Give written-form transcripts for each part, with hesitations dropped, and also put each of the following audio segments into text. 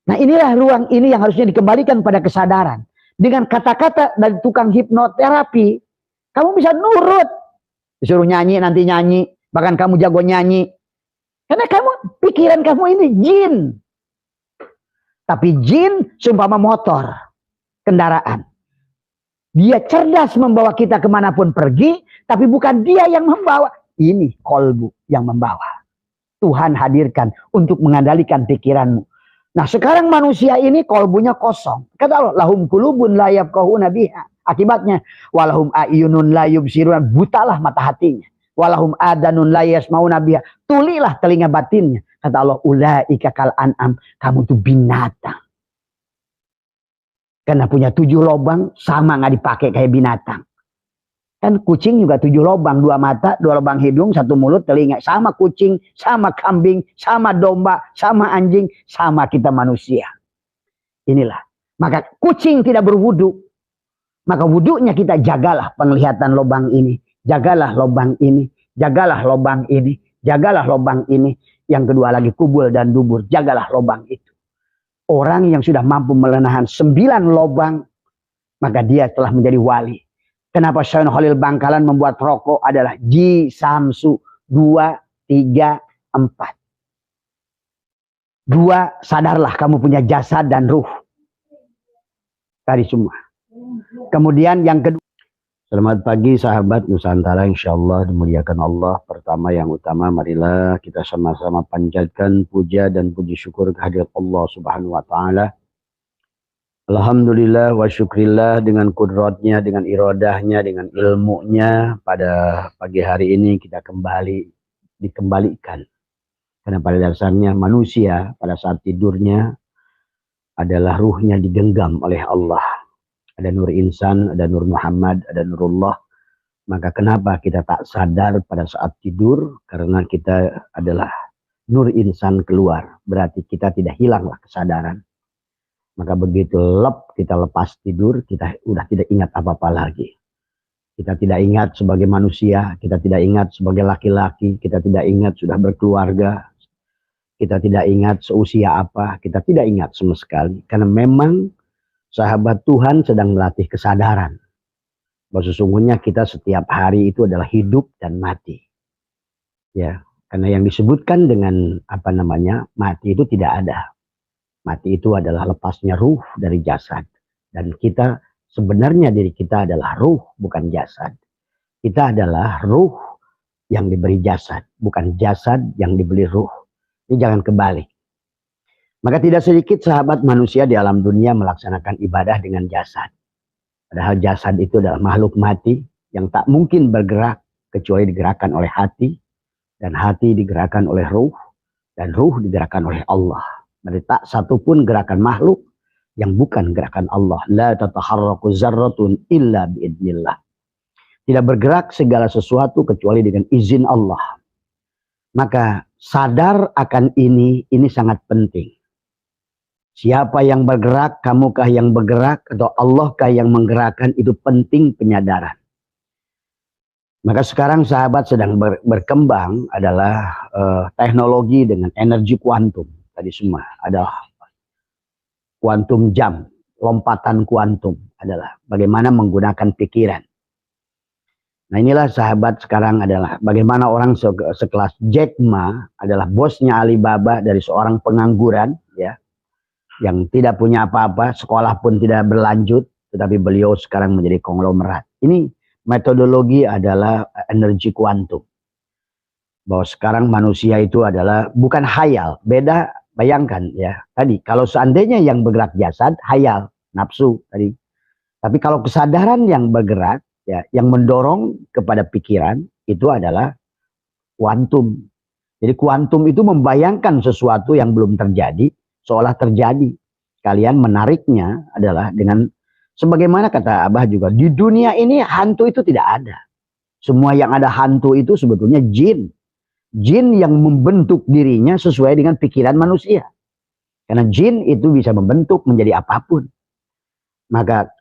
Nah inilah ruang ini yang harusnya dikembalikan pada kesadaran. Dengan kata-kata dari tukang hipnoterapi, kamu bisa nurut. Disuruh nyanyi, nanti nyanyi. Bahkan kamu jago nyanyi. Karena pikiran kamu ini jin. Tapi jin seumpama motor, kendaraan. Dia cerdas membawa kita kemanapun pergi, tapi bukan dia yang membawa. Ini kolbu yang membawa. Tuhan hadirkan untuk mengendalikan pikiranmu. Nah sekarang manusia ini kolbunya kosong. Kata Allah, lahum kulubun la yafqahuna biha. Akibatnya, walahum a'yunun la yubsiruna, butalah mata hatinya. Walahum adanun la yasmauna biha, tulilah telinga batinnya. Kata Allah, ulaika kal an'am, kamu tuh binatang. Karena punya 7 lubang, sama nggak dipakai kayak binatang. Kan kucing juga 7 lubang, 2 mata, 2 lubang hidung, 1 mulut, telinga. Sama kucing, sama kambing, sama domba, sama anjing, sama kita manusia. Inilah. Maka kucing tidak berwudu. Maka wudunya kita jagalah penglihatan lubang ini. Jagalah lubang ini. Jagalah lubang ini. Jagalah lubang ini. Yang kedua lagi kubul dan dubur. Jagalah lubang itu. Orang yang sudah mampu menahan 9 lubang, maka dia telah menjadi wali. Kenapa Syekh Khalil Bangkalan membuat rokok adalah Ji Samsu 2, 3, 4. 2, sadarlah kamu punya jasad dan ruh. Tadi semua. Kemudian yang kedua. Selamat pagi sahabat Nusantara, insyaallah dimuliakan Allah. Pertama yang utama, marilah kita sama-sama panjatkan puja dan puji syukur kehadirat Allah Subhanahu wa taala. Alhamdulillah wa syukrillah, dengan kudratnya, dengan iradahnya, dengan ilmunya, pada pagi hari ini kita dikembalikan. Karena pada dasarnya manusia pada saat tidurnya adalah ruhnya digenggam oleh Allah. Ada nur insan, ada nur Muhammad, ada nurullah. Maka kenapa kita tak sadar pada saat tidur? Karena kita adalah nur insan keluar. Berarti kita tidak hilanglah kesadaran. Maka begitu kita lepas tidur, kita udah tidak ingat apa-apa lagi. Kita tidak ingat sebagai manusia, kita tidak ingat sebagai laki-laki, kita tidak ingat sudah berkeluarga, kita tidak ingat seusia apa, kita tidak ingat sama sekali. Karena memang sahabat Tuhan sedang melatih kesadaran bahwa sesungguhnya kita setiap hari itu adalah hidup dan mati. Ya, karena yang disebutkan dengan mati itu tidak ada. Mati itu adalah lepasnya ruh dari jasad. Dan kita sebenarnya diri kita adalah ruh, bukan jasad. Kita adalah ruh yang diberi jasad, bukan jasad yang diberi ruh. Ini jangan kebalik. Maka tidak sedikit sahabat manusia di alam dunia melaksanakan ibadah dengan jasad. Padahal jasad itu adalah makhluk mati yang tak mungkin bergerak kecuali digerakkan oleh hati. Dan hati digerakkan oleh ruh. Dan ruh digerakkan oleh Allah. Berarti tak satupun gerakan makhluk yang bukan gerakan Allah. La tataharraku zarratun illa biidnillah. Tidak bergerak segala sesuatu kecuali dengan izin Allah. Maka sadar akan ini sangat penting. Siapa yang bergerak, kamukah yang bergerak, atau Allahkah yang menggerakkan, itu penting penyadaran. Maka sekarang sahabat sedang berkembang adalah teknologi dengan energi kuantum. Tadi semua ada kuantum jam, lompatan kuantum adalah bagaimana menggunakan pikiran. Nah inilah sahabat sekarang adalah bagaimana orang sekelas Jack Ma adalah bosnya Alibaba dari seorang pengangguran, ya, yang tidak punya apa-apa, sekolah pun tidak berlanjut, tetapi beliau sekarang menjadi konglomerat. Ini metodologi adalah energi kuantum. Bahwa sekarang manusia itu adalah bukan hayal, beda, bayangkan ya. Tadi kalau seandainya yang bergerak jasad, hayal, nafsu tadi. Tapi kalau kesadaran yang bergerak, ya, yang mendorong kepada pikiran, itu adalah kuantum. Jadi kuantum itu membayangkan sesuatu yang belum terjadi, seolah terjadi. Kalian menariknya adalah dengan, sebagaimana kata Abah juga, di dunia ini hantu itu tidak ada. Semua yang ada hantu itu sebetulnya jin. Jin yang membentuk dirinya sesuai dengan pikiran manusia. Karena jin itu bisa membentuk menjadi apapun. Maka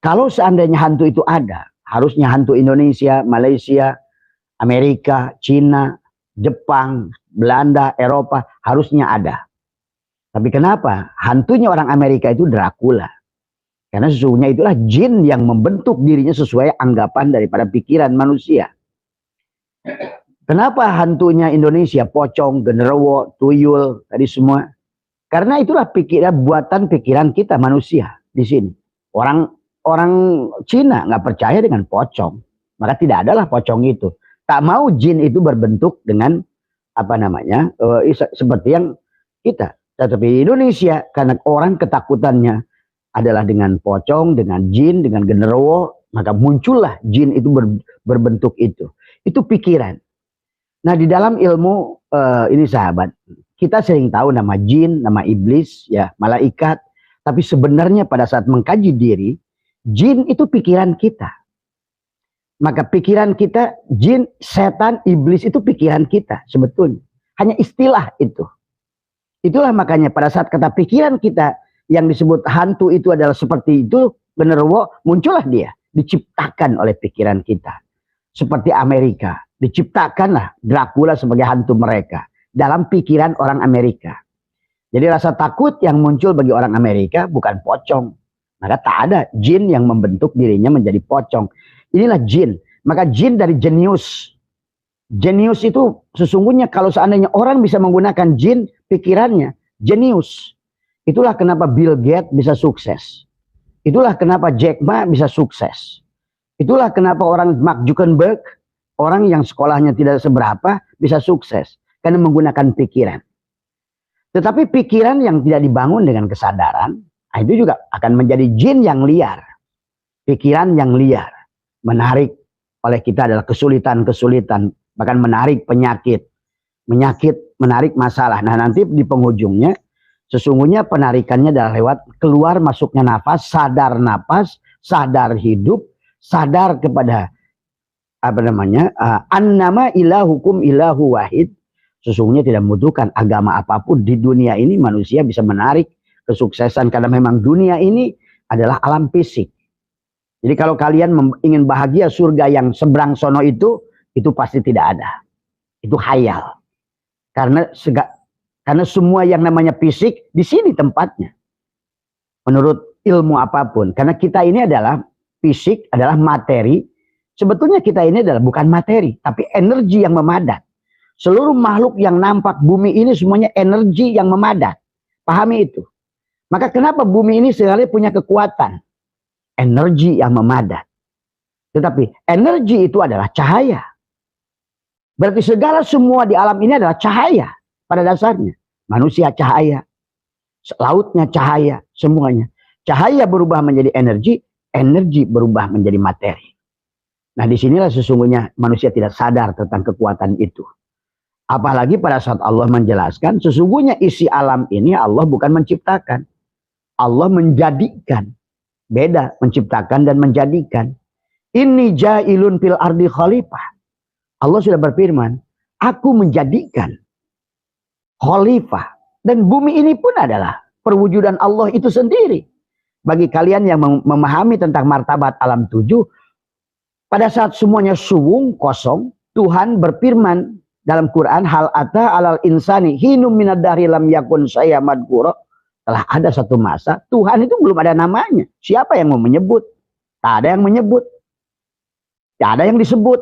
kalau seandainya hantu itu ada, harusnya hantu Indonesia, Malaysia, Amerika, Cina, Jepang, Belanda, Eropa harusnya ada. Tapi kenapa? Hantunya orang Amerika itu Dracula. Karena sesungguhnya itulah jin yang membentuk dirinya sesuai anggapan daripada pikiran manusia. Kenapa hantunya Indonesia pocong, genderuwo, tuyul, tadi semua? Karena itulah buatan pikiran kita manusia di sini. Orang Cina nggak percaya dengan pocong, maka tidak adalah pocong itu. Tak mau jin itu berbentuk dengan seperti yang kita. Tetapi di Indonesia karena orang ketakutannya adalah dengan pocong, dengan jin, dengan genderuwo, maka muncullah jin itu berbentuk itu. Itu pikiran. Nah di dalam ilmu ini sahabat, kita sering tahu nama jin, nama iblis, ya malaikat. Tapi sebenarnya pada saat mengkaji diri, jin itu pikiran kita. Maka pikiran kita, jin, setan, iblis itu pikiran kita sebetulnya. Hanya istilah itu. Itulah makanya pada saat kata pikiran kita yang disebut hantu itu adalah seperti itu, genderuwo, muncullah dia. Diciptakan oleh pikiran kita. Seperti Amerika. Diciptakanlah Dracula sebagai hantu mereka. Dalam pikiran orang Amerika. Jadi rasa takut yang muncul bagi orang Amerika bukan pocong. Maka tak ada jin yang membentuk dirinya menjadi pocong. Inilah jin. Maka jin dari jenius. Jenius itu sesungguhnya kalau seandainya orang bisa menggunakan jin pikirannya, jenius. Itulah kenapa Bill Gates bisa sukses. Itulah kenapa Jack Ma bisa sukses. Itulah kenapa orang Mark Zuckerberg, orang yang sekolahnya tidak seberapa, bisa sukses. Karena menggunakan pikiran. Tetapi pikiran yang tidak dibangun dengan kesadaran, itu juga akan menjadi jin yang liar. Pikiran yang liar. Menarik oleh kita adalah kesulitan-kesulitan. Bahkan menarik penyakit. Menarik masalah. Nah nanti di penghujungnya, sesungguhnya penarikannya adalah lewat keluar masuknya nafas, sadar hidup, sadar kepada annama ilahukum ilahu wahid. Sesungguhnya tidak membutuhkan agama apapun di dunia ini manusia bisa menarik kesuksesan karena memang dunia ini adalah alam fisik. Jadi kalau kalian ingin bahagia surga yang seberang sono itu pasti tidak ada. Itu khayal. Karena semua yang namanya fisik di sini tempatnya. Menurut ilmu apapun. Karena kita ini adalah fisik, adalah materi. Sebetulnya kita ini adalah bukan materi, tapi energi yang memadat. Seluruh makhluk yang nampak bumi ini semuanya energi yang memadat. Pahami itu. Maka kenapa bumi ini sekali punya kekuatan? Energi yang memadat. Tetapi energi itu adalah cahaya. Berarti segala semua di alam ini adalah cahaya pada dasarnya. Manusia cahaya, lautnya cahaya, semuanya. Cahaya berubah menjadi energi, energi berubah menjadi materi. Nah disinilah sesungguhnya manusia tidak sadar tentang kekuatan itu. Apalagi pada saat Allah menjelaskan, sesungguhnya isi alam ini Allah bukan menciptakan. Allah menjadikan. Beda menciptakan dan menjadikan. Inni ja'ilun fil ardi khalifah. Allah sudah berfirman, aku menjadikan khalifah. Dan bumi ini pun adalah perwujudan Allah itu sendiri. Bagi kalian yang memahami tentang martabat alam 7, pada saat semuanya suwung, kosong, Tuhan berfirman dalam Quran, hal ata alal insani hinum minad dahri lam yakun saya madkura. Telah ada satu masa, Tuhan itu belum ada namanya. Siapa yang mau menyebut? Tak ada yang menyebut. Tak ada yang disebut.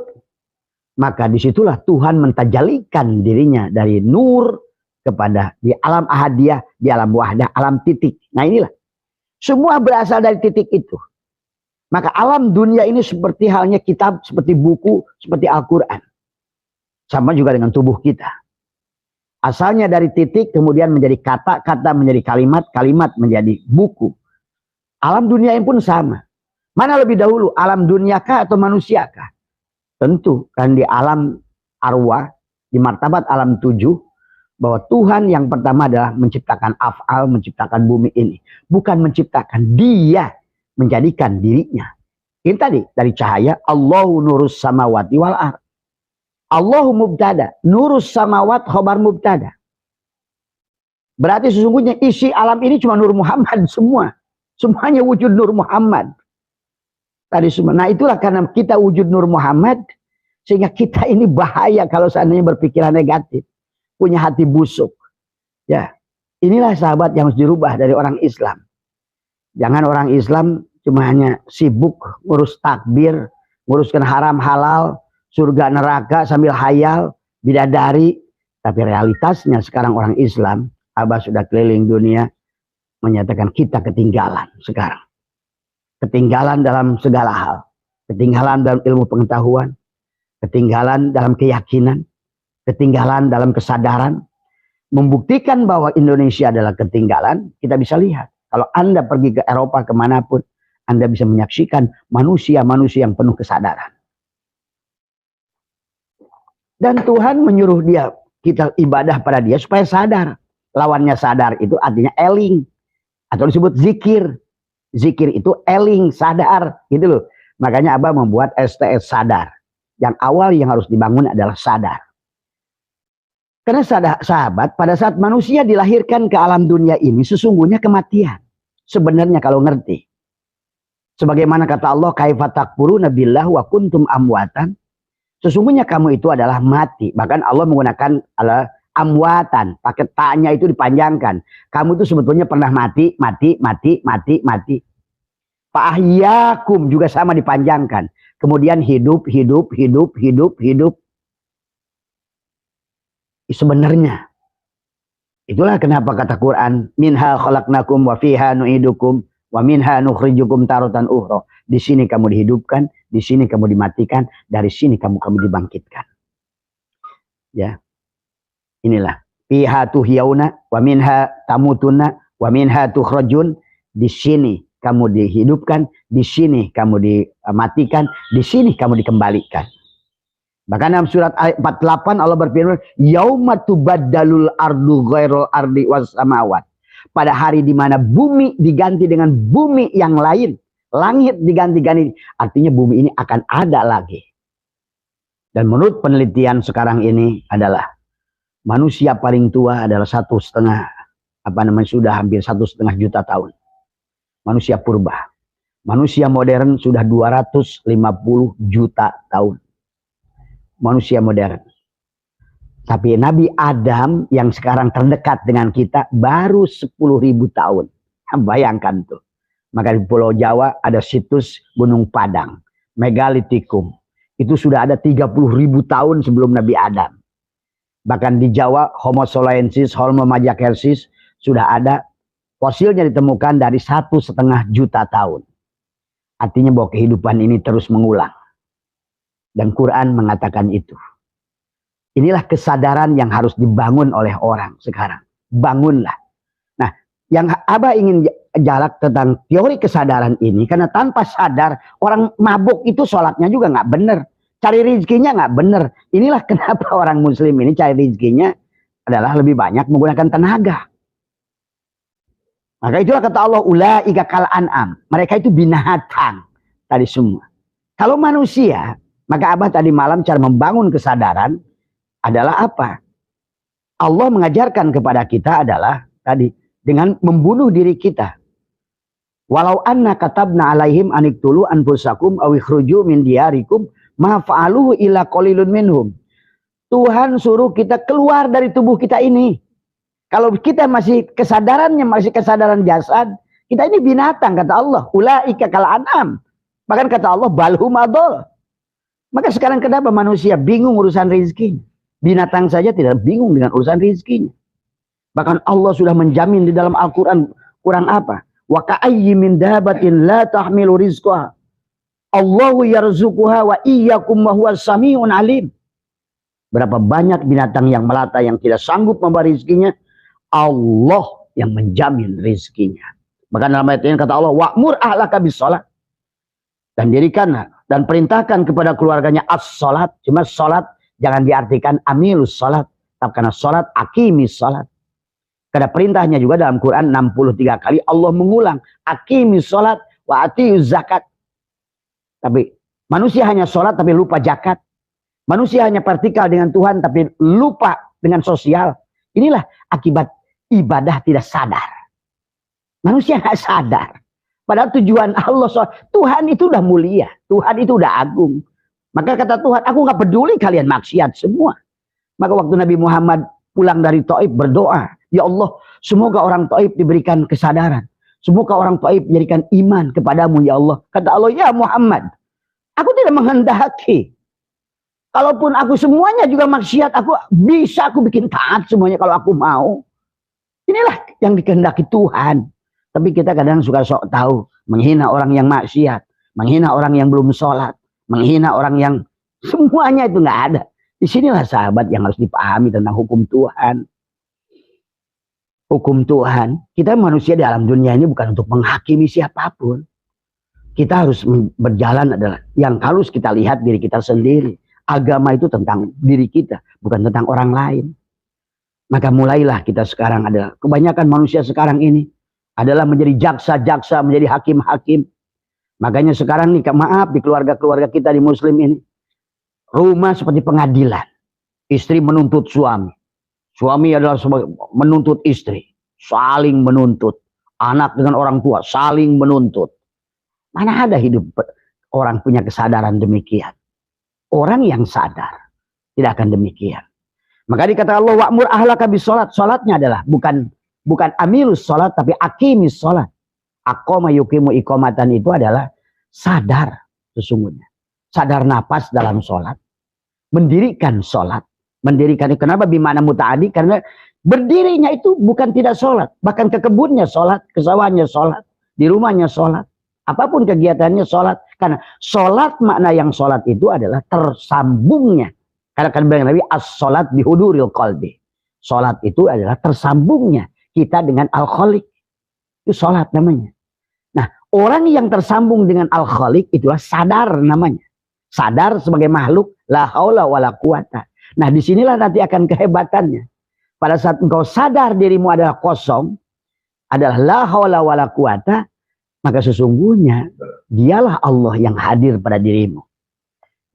Maka disitulah Tuhan mentajalikan dirinya dari nur kepada di alam ahadiyah, di alam wahdah, alam titik. Nah inilah. Semua berasal dari titik itu. Maka alam dunia ini seperti halnya kitab, seperti buku, seperti Al-Quran. Sama juga dengan tubuh kita. Asalnya dari titik, kemudian menjadi kata, kata menjadi kalimat, kalimat menjadi buku. Alam dunia ini pun sama. Mana lebih dahulu, alam duniakah atau manusiakah? Tentu, kan di alam arwah, di martabat alam 7, bahwa Tuhan yang pertama adalah menciptakan af'al, menciptakan bumi ini. Bukan menciptakan, dia menjadikan dirinya. Ini tadi, dari cahaya, Allahu nurus samawati wal ardh. Allahu mubtada, nurus samawat khobar mubtada. Berarti sesungguhnya isi alam ini cuma Nur Muhammad semua. Semuanya wujud Nur Muhammad. Tadi semua. Nah itulah karena kita wujud Nur Muhammad, sehingga kita ini bahaya kalau seandainya berpikiran negatif. Punya hati busuk. Ya. Inilah sahabat yang harus dirubah dari orang Islam. Jangan orang Islam cuma hanya sibuk ngurus takbir, nguruskan haram halal, surga neraka sambil hayal, bidadari. Tapi realitasnya sekarang orang Islam, Abah sudah keliling dunia, menyatakan kita ketinggalan sekarang. Ketinggalan dalam segala hal. Ketinggalan dalam ilmu pengetahuan, ketinggalan dalam keyakinan, ketinggalan dalam kesadaran. Membuktikan bahwa Indonesia adalah ketinggalan, kita bisa lihat. Kalau Anda pergi ke Eropa kemanapun, Anda bisa menyaksikan manusia-manusia yang penuh kesadaran. Dan Tuhan menyuruh kita ibadah pada dia supaya sadar. Lawannya sadar itu artinya eling. Atau disebut zikir. Zikir itu eling, sadar. Gitu loh. Makanya Abah membuat STS sadar. Yang awal yang harus dibangun adalah sadar. Karena sahabat, pada saat manusia dilahirkan ke alam dunia ini, sesungguhnya kematian. Sebenarnya kalau ngerti. Sebagaimana kata Allah, kaifa takfuruna billah wa kuntum amwatan. Sesungguhnya kamu itu adalah mati. Bahkan Allah menggunakan amwatan. Pakai ta'nya itu dipanjangkan. Kamu itu sebetulnya pernah mati. Fa'ahyakum juga sama dipanjangkan. Kemudian hidup. Sebenarnya. Itulah kenapa kata Quran. Minha khalaqnakum wa fiha nu'idukum wa minha nukhrijukum taratan ukhra. Di sini kamu dihidupkan, di sini kamu dimatikan, dari sini kamu dibangkitkan. Ya. Inilah. Fiha tuhyauna wa minha tamutuna wa minha tukhrajun. Di sini kamu dihidupkan, di sini kamu dimatikan, di sini kamu dikembalikan. Bahkan dalam surat 48 Allah berfirman, yauma tubaddalul ardu ghairal ardi was samawat. Pada hari di mana bumi diganti dengan bumi yang lain, langit diganti-ganti, artinya bumi ini akan ada lagi. Dan menurut penelitian sekarang ini adalah manusia paling tua adalah sudah hampir 1,5 juta tahun. Manusia purba. Manusia modern sudah 250 juta tahun. Manusia modern. Tapi Nabi Adam yang sekarang terdekat dengan kita baru 10.000 tahun. Bayangkan tuh. Maka di Pulau Jawa ada situs Gunung Padang, Megalitikum. Itu sudah ada 30.000 tahun sebelum Nabi Adam. Bahkan di Jawa Homo soloensis, Homo majakensis sudah ada fosilnya ditemukan dari 1,5 juta tahun. Artinya bahwa kehidupan ini terus mengulang. Dan Quran mengatakan itu. Inilah kesadaran yang harus dibangun oleh orang sekarang. Bangunlah. Nah, yang Abah ingin jalak tentang teori kesadaran ini, karena tanpa sadar, orang mabuk itu sholatnya juga nggak benar. Cari rezekinya nggak benar. Inilah kenapa orang muslim ini cari rezekinya adalah lebih banyak menggunakan tenaga. Maka itulah kata Allah, ulaika kal an'am. Mereka itu binatang. Tadi semua. Kalau manusia, maka Abah tadi malam cara membangun kesadaran adalah apa? Allah mengajarkan kepada kita adalah tadi dengan membunuh diri kita. Walau anna katabna alaihim aniktulu anfusakum aw ikhruju min diyarikum ma fa'aluhu illa qalilun minhum. Tuhan suruh kita keluar dari tubuh kita ini. Kalau kita masih kesadarannya masih kesadaran jasad, kita ini binatang kata Allah. Ulaika kal an'am. Bahkan kata Allah balhum adol. Maka sekarang kenapa manusia bingung urusan rezeki? Binatang saja tidak bingung dengan urusan rezekinya. Bahkan Allah sudah menjamin di dalam Al-Quran. Kurang apa? Wa ka'ayyi min dabatin la tahmilu rizqaha. Allahu yarzuquha wa iyyakum wa huwas sami'un alim. Berapa banyak binatang yang melata yang tidak sanggup membawa rezekinya. Allah yang menjamin rezekinya. Bahkan dalam ayat ini kata Allah, wa'mur ahlaka bis-shalah. Dan dirikanlah dan perintahkan kepada keluarganya as-salat. Cuma salat jangan diartikan amilus salat, tapi karena salat aqimis salat. Karena perintahnya juga dalam Quran 63 kali Allah mengulang aqimis salat wa atiyuz zakat. Tapi manusia hanya salat tapi lupa zakat. Manusia hanya vertikal dengan Tuhan tapi lupa dengan sosial. Inilah akibat ibadah tidak sadar. Manusia nggak sadar. Padahal tujuan Allah, Tuhan itu udah mulia, Tuhan itu udah agung. Maka kata Tuhan, aku nggak peduli kalian maksiat semua. Maka waktu Nabi Muhammad pulang dari Taif berdoa, Ya Allah, semoga orang Taif diberikan kesadaran. Semoga orang Taif menjadikan iman kepadamu ya Allah. Kata Allah, ya Muhammad, aku tidak menghendaki. Kalaupun aku semuanya juga maksiat, aku bikin taat semuanya kalau aku mau. Inilah yang dikehendaki Tuhan. Tapi kita kadang suka sok tahu, menghina orang yang maksiat, menghina orang yang belum sholat, menghina orang yang semuanya itu nggak ada. Disinilah sahabat yang harus dipahami tentang hukum Tuhan. Hukum Tuhan, kita manusia di alam dunia ini bukan untuk menghakimi siapapun. Kita harus berjalan adalah yang harus kita lihat diri kita sendiri. Agama itu tentang diri kita, bukan tentang orang lain. Maka mulailah kita sekarang adalah, kebanyakan manusia sekarang ini adalah menjadi jaksa-jaksa, menjadi hakim-hakim. Makanya sekarang nih, maaf di keluarga-keluarga kita di Muslim ini, rumah seperti pengadilan. Istri menuntut suami. Suami adalah menuntut istri. Saling menuntut. Anak dengan orang tua saling menuntut. Mana ada hidup orang punya kesadaran demikian. Orang yang sadar tidak akan demikian. Maka dikatakan Allah, wa'mur ahlaka bisolat. Solatnya adalah bukan amilus solat, tapi akimis solat. Aqoma yukimu iqomatan itu adalah sadar sesungguhnya. Sadar napas dalam solat. Mendirikan solat. Mendirikan itu. Kenapa bimana muta'adi? Karena berdirinya itu bukan tidak solat. Bahkan ke kebunnya solat, ke sawahnya solat, di rumahnya solat. Apapun kegiatannya solat. Karena solat, makna yang solat itu adalah tersambungnya. Karena kan bilang Nabi, as-solat bihuduril qalbi. Solat itu adalah tersambungnya kita dengan al-khaliq. Itu solat namanya. Nah, orang yang tersambung dengan al-khaliq itulah sadar namanya. Sadar sebagai makhluk, la haula wala quwata. Nah, disinilah nanti akan kehebatannya. Pada saat engkau sadar dirimu adalah kosong, adalah la haula wala quwata, maka sesungguhnya dialah Allah yang hadir pada dirimu.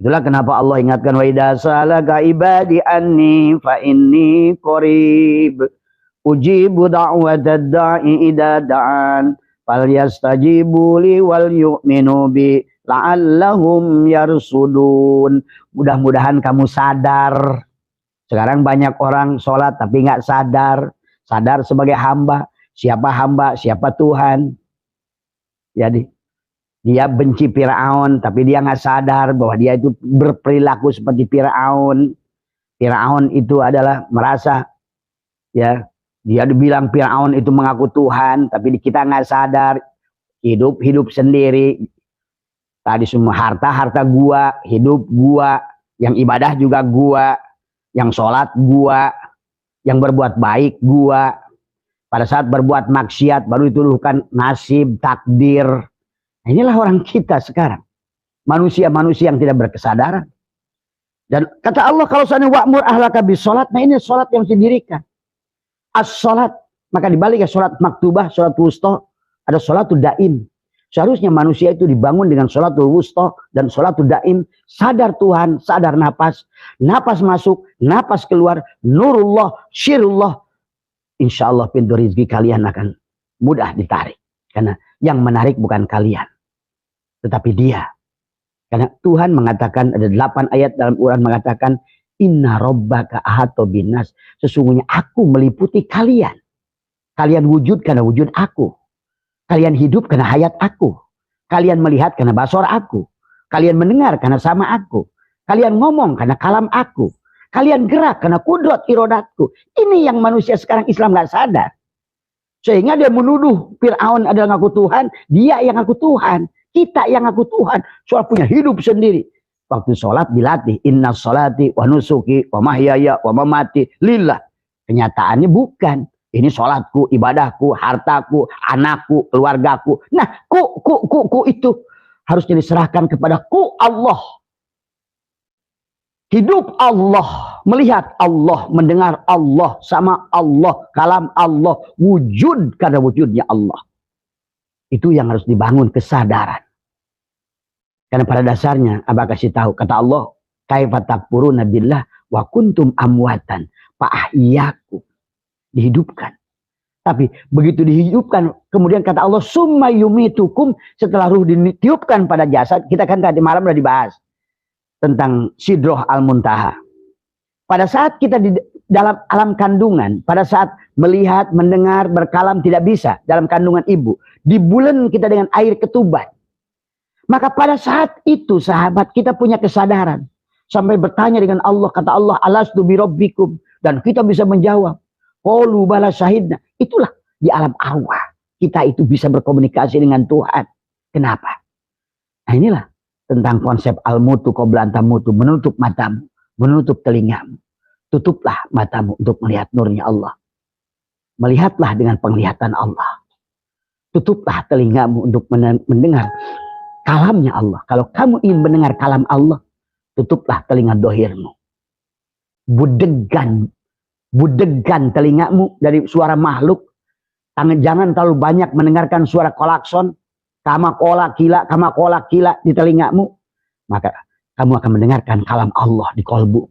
Itulah kenapa Allah ingatkan, wa idza salaka ibadi anni fa inni qarib ujibu da'watad da'i idza da'an falyastajibu li wal yu'minu bi la'allahum yarsudun. Mudah-mudahan kamu sadar. Sekarang banyak orang sholat tapi nggak sadar. Sadar sebagai hamba. Siapa Tuhan. Jadi dia benci Firaun, tapi dia nggak sadar bahwa dia itu berperilaku seperti Firaun. Firaun itu adalah merasa, ya, dia dibilang Firaun itu mengaku Tuhan, tapi kita nggak sadar, hidup sendiri. Tadi semua harta gua, hidup gua, yang ibadah juga gua, yang sholat gua, yang berbuat baik gua. Pada saat berbuat maksiat baru dituduhkan nasib, takdir. Nah, inilah orang kita sekarang. Manusia-manusia yang tidak berkesadaran. Dan kata Allah, kalau seandainya wa'mur ahlaka bisolat, nah ini solat yang didirikan. As-solat, maka dibalik ya solat maktubah, solat wusta, ada solatul daim. Seharusnya manusia itu dibangun dengan solatul wusta dan solatul daim. Sadar Tuhan, sadar napas. Napas masuk, napas keluar. Nurullah, syirullah. Insya Allah pintu rezeki kalian akan mudah ditarik. Karena yang menarik bukan kalian, tetapi dia. Karena Tuhan mengatakan, ada 8 ayat dalam Quran mengatakan, inna rabbaka ahata binas. Sesungguhnya aku meliputi kalian. Kalian wujud karena wujud aku. Kalian hidup karena hayat aku. Kalian melihat karena basor aku. Kalian mendengar karena sama aku. Kalian ngomong karena kalam aku. Kalian gerak karena kudrat irodatku. Ini yang manusia sekarang Islam gak sadar. Sehingga dia menuduh Fir'aun adalah ngaku Tuhan. Dia yang ngaku Tuhan. Kita yang ngaku Tuhan. Soal punya hidup sendiri. Waktu sholat dilatih. Inna sholati wa nusuki wa mahyaya wa mamati lillah. Kenyataannya bukan. Ini sholatku, ibadahku, hartaku, anakku, keluargaku. Nah, ku itu harusnya diserahkan kepada ku Allah. Hidup Allah, melihat Allah, mendengar Allah, sama Allah, kalam Allah, wujud karena wujudnya Allah. Itu yang harus dibangun kesadaran. Karena pada dasarnya, Abah kasih tahu, kata Allah, kaifa takfuruna billah wa kuntum amwatan fa ahyakum. Dihidupkan. Tapi begitu dihidupkan, kemudian kata Allah, summa yumitukum, setelah ruh ditiupkan pada jasad, kita kan tadi malam sudah dibahas tentang Sidroh Al-Muntaha. Pada saat kita dalam alam kandungan, pada saat melihat, mendengar, berkalam tidak bisa dalam kandungan ibu. Dibulen kita dengan air ketuban. Maka pada saat itu sahabat kita punya kesadaran. Sampai bertanya dengan Allah, kata Allah, alastu birabbikum. Dan kita bisa menjawab, qalu bala syahidna. Itulah di alam arwah. Kita itu bisa berkomunikasi dengan Tuhan. Kenapa? Nah inilah tentang konsep al-mutu qabla an tamutu, menutup matamu, menutup telingamu. Tutuplah matamu untuk melihat nurnya Allah. Melihatlah dengan penglihatan Allah. Tutuplah telingamu untuk mendengar kalamnya Allah. Kalau kamu ingin mendengar kalam Allah, tutuplah telinga dohirmu. Budegan telingamu dari suara makhluk. Jangan terlalu banyak mendengarkan suara kolakson. Kama kola kila di telingamu. Maka kamu akan mendengarkan kalam Allah di kolbumu.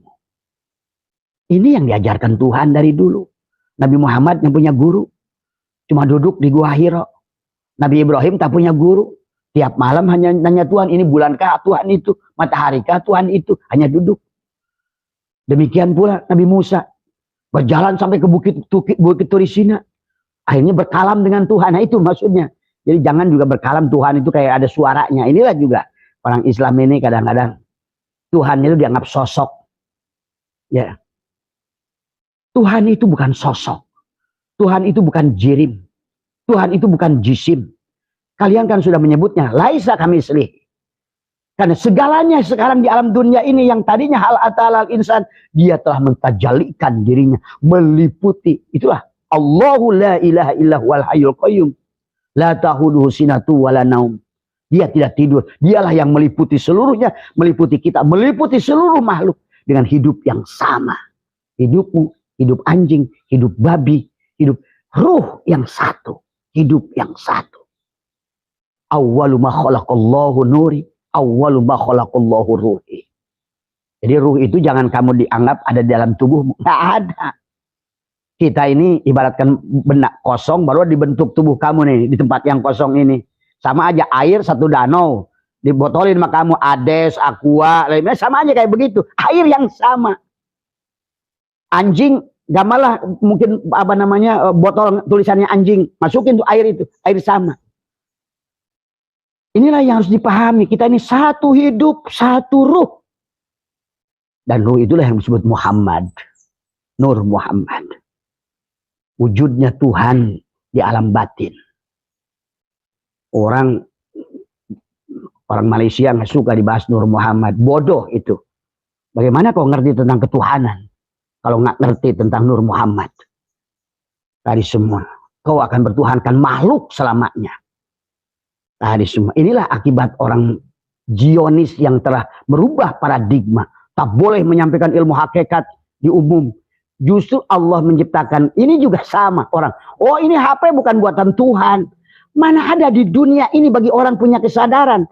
Ini yang diajarkan Tuhan dari dulu. Nabi Muhammad yang punya guru. Cuma duduk di Gua Hira. Nabi Ibrahim tak punya guru. Tiap malam hanya nanya Tuhan, ini bulankah Tuhan itu? Mataharikah Tuhan itu? Hanya duduk. Demikian pula Nabi Musa. Berjalan sampai ke Bukit Turisina. Akhirnya berkalam dengan Tuhan. Nah itu maksudnya. Jadi jangan juga berkalam Tuhan itu kayak ada suaranya. Inilah juga orang Islam ini kadang-kadang Tuhan itu dianggap sosok. Ya. Tuhan itu bukan sosok. Tuhan itu bukan jirim. Tuhan itu bukan jisim. Kalian kan sudah menyebutnya. Laisa kamitslihi. Karena segalanya sekarang di alam dunia ini yang tadinya hal atalal insan. Dia telah mentajalikan dirinya. Meliputi. Itulah. Allahu la ilaha illa huwal hayyul qayyum. La tahuduhu sinatu wala naum. Dia tidak tidur. Dialah yang meliputi seluruhnya. Meliputi kita. Meliputi seluruh makhluk. Dengan hidup yang sama. Hidupmu. Hidup anjing, hidup babi, hidup ruh yang satu, hidup yang satu. Awwalu ma khalaqallahu nuri, awwalu ma khalaqallahu ruhi. Jadi ruh itu jangan kamu dianggap ada dalam tubuhmu, nggak ada. Kita ini ibaratkan benak kosong baru dibentuk tubuh kamu nih di tempat yang kosong ini. Sama aja air satu danau, dibotolin sama kamu Ades, Aqua, lainnya sama aja kayak begitu. Air yang sama. Anjing, gamalah mungkin apa namanya botol tulisannya anjing, masukin tuh air itu, air sama. Inilah yang harus dipahami, kita ini satu hidup, satu ruh. Dan ruh itulah yang disebut Muhammad, Nur Muhammad. Wujudnya Tuhan di alam batin. Orang Malaysia nggak suka dibahas Nur Muhammad, bodoh itu. Bagaimana kau ngerti tentang ketuhanan? Kalau nggak ngerti tentang Nur Muhammad. Tadi semua. Kau akan bertuhankan makhluk selamanya. Tadi semua. Inilah akibat orang Zionis yang telah merubah paradigma. Tak boleh menyampaikan ilmu hakikat di umum. Justru Allah menciptakan. Ini juga sama orang. Oh ini HP bukan buatan Tuhan. Mana ada di dunia ini bagi orang punya kesadaran.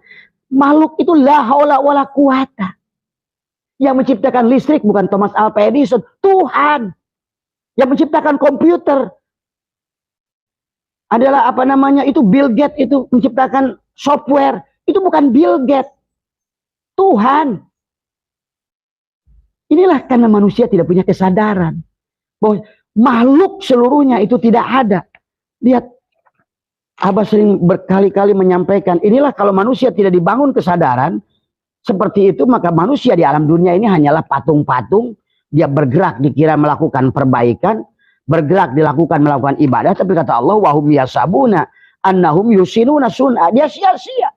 Makhluk itu la haula wala quwata. Yang menciptakan listrik bukan Thomas Alva Edison, Tuhan. Yang menciptakan komputer adalah apa namanya itu Bill Gates itu menciptakan software. Itu bukan Bill Gates, Tuhan. Inilah karena manusia tidak punya kesadaran bahwa makhluk seluruhnya itu tidak ada. Lihat, Abah sering berkali-kali menyampaikan, inilah kalau manusia tidak dibangun kesadaran seperti itu, maka manusia di alam dunia ini hanyalah patung-patung. Dia bergerak dikira melakukan perbaikan, bergerak dilakukan melakukan ibadah, tapi kata Allah wahum yasabuna annahum yusinuna sun'a. Dia sia-sia.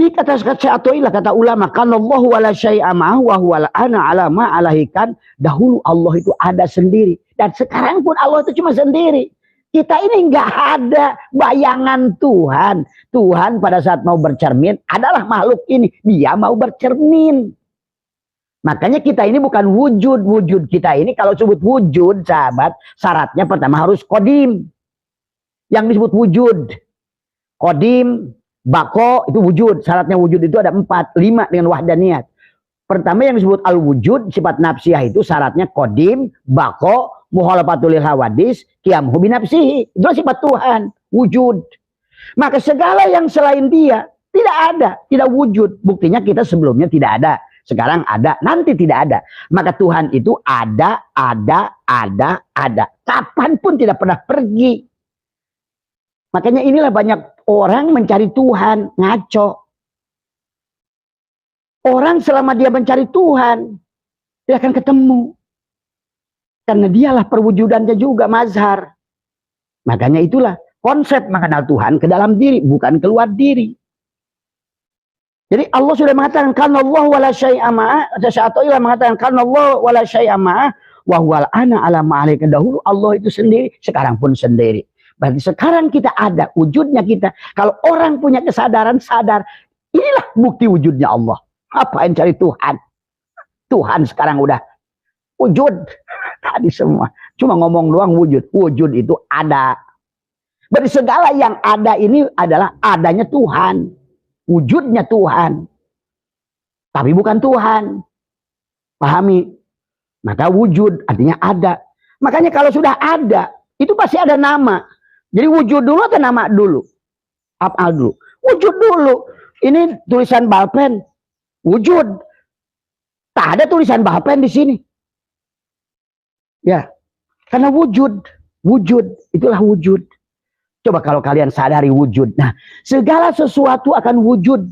Ini kata Syai'atullah, kata ulama, kanallahu wala syai'a ma'ahu wa huwa ana ala ma alahikan. Dahulu Allah itu ada sendiri, dan sekarang pun Allah itu cuma sendiri. Kita ini nggak ada bayangan Tuhan. Tuhan pada saat mau bercermin adalah makhluk ini. Dia mau bercermin. Makanya kita ini bukan wujud. Wujud kita ini kalau sebut wujud, sahabat, syaratnya pertama harus kodim. Yang disebut wujud. Kodim, bako, itu wujud. Syaratnya wujud itu ada 4, 5 dengan wahdaniyat. Pertama yang disebut al-wujud, sifat nafsiyah itu syaratnya kodim, bako, muhalafatul hawadis, qiyamhu binafsihi. Itu sifat Tuhan, wujud. Maka segala yang selain dia tidak ada, tidak wujud. Buktinya kita sebelumnya tidak ada. Sekarang ada, nanti tidak ada. Maka Tuhan itu ada. Kapanpun tidak pernah pergi. Makanya inilah banyak orang mencari Tuhan, ngaco. Orang selama dia mencari Tuhan, dia akan ketemu. Karena dialah perwujudannya juga, mazhar. Makanya itulah konsep mengenal Tuhan ke dalam diri, bukan keluar diri. Jadi Allah sudah mengatakan karena Allah wala syai'a ma'a, Syai'atullah mengatakan karena Allah wala syai'a ma'a wa huwal ana ala ma'alika. Dahulu Allah itu sendiri, sekarang pun sendiri. Berarti sekarang kita ada, wujudnya kita. Kalau orang punya kesadaran, sadar, inilah bukti wujudnya Allah. Apa yang cari Tuhan? Tuhan sekarang udah wujud. Tadi semua cuma ngomong doang wujud. Wujud itu ada. Berarti segala yang ada ini adalah adanya Tuhan. Wujudnya Tuhan. Tapi bukan Tuhan. Pahami? Maka wujud artinya ada. Makanya kalau sudah ada, itu pasti ada nama. Jadi wujud dulu atau nama dulu? Apa dulu? Wujud dulu. Ini tulisan balpen. Wujud. Tak ada tulisan balpen di sini. Ya. Karena wujud. Wujud. Itulah wujud. Coba kalau kalian sadari wujud. Nah, segala sesuatu akan wujud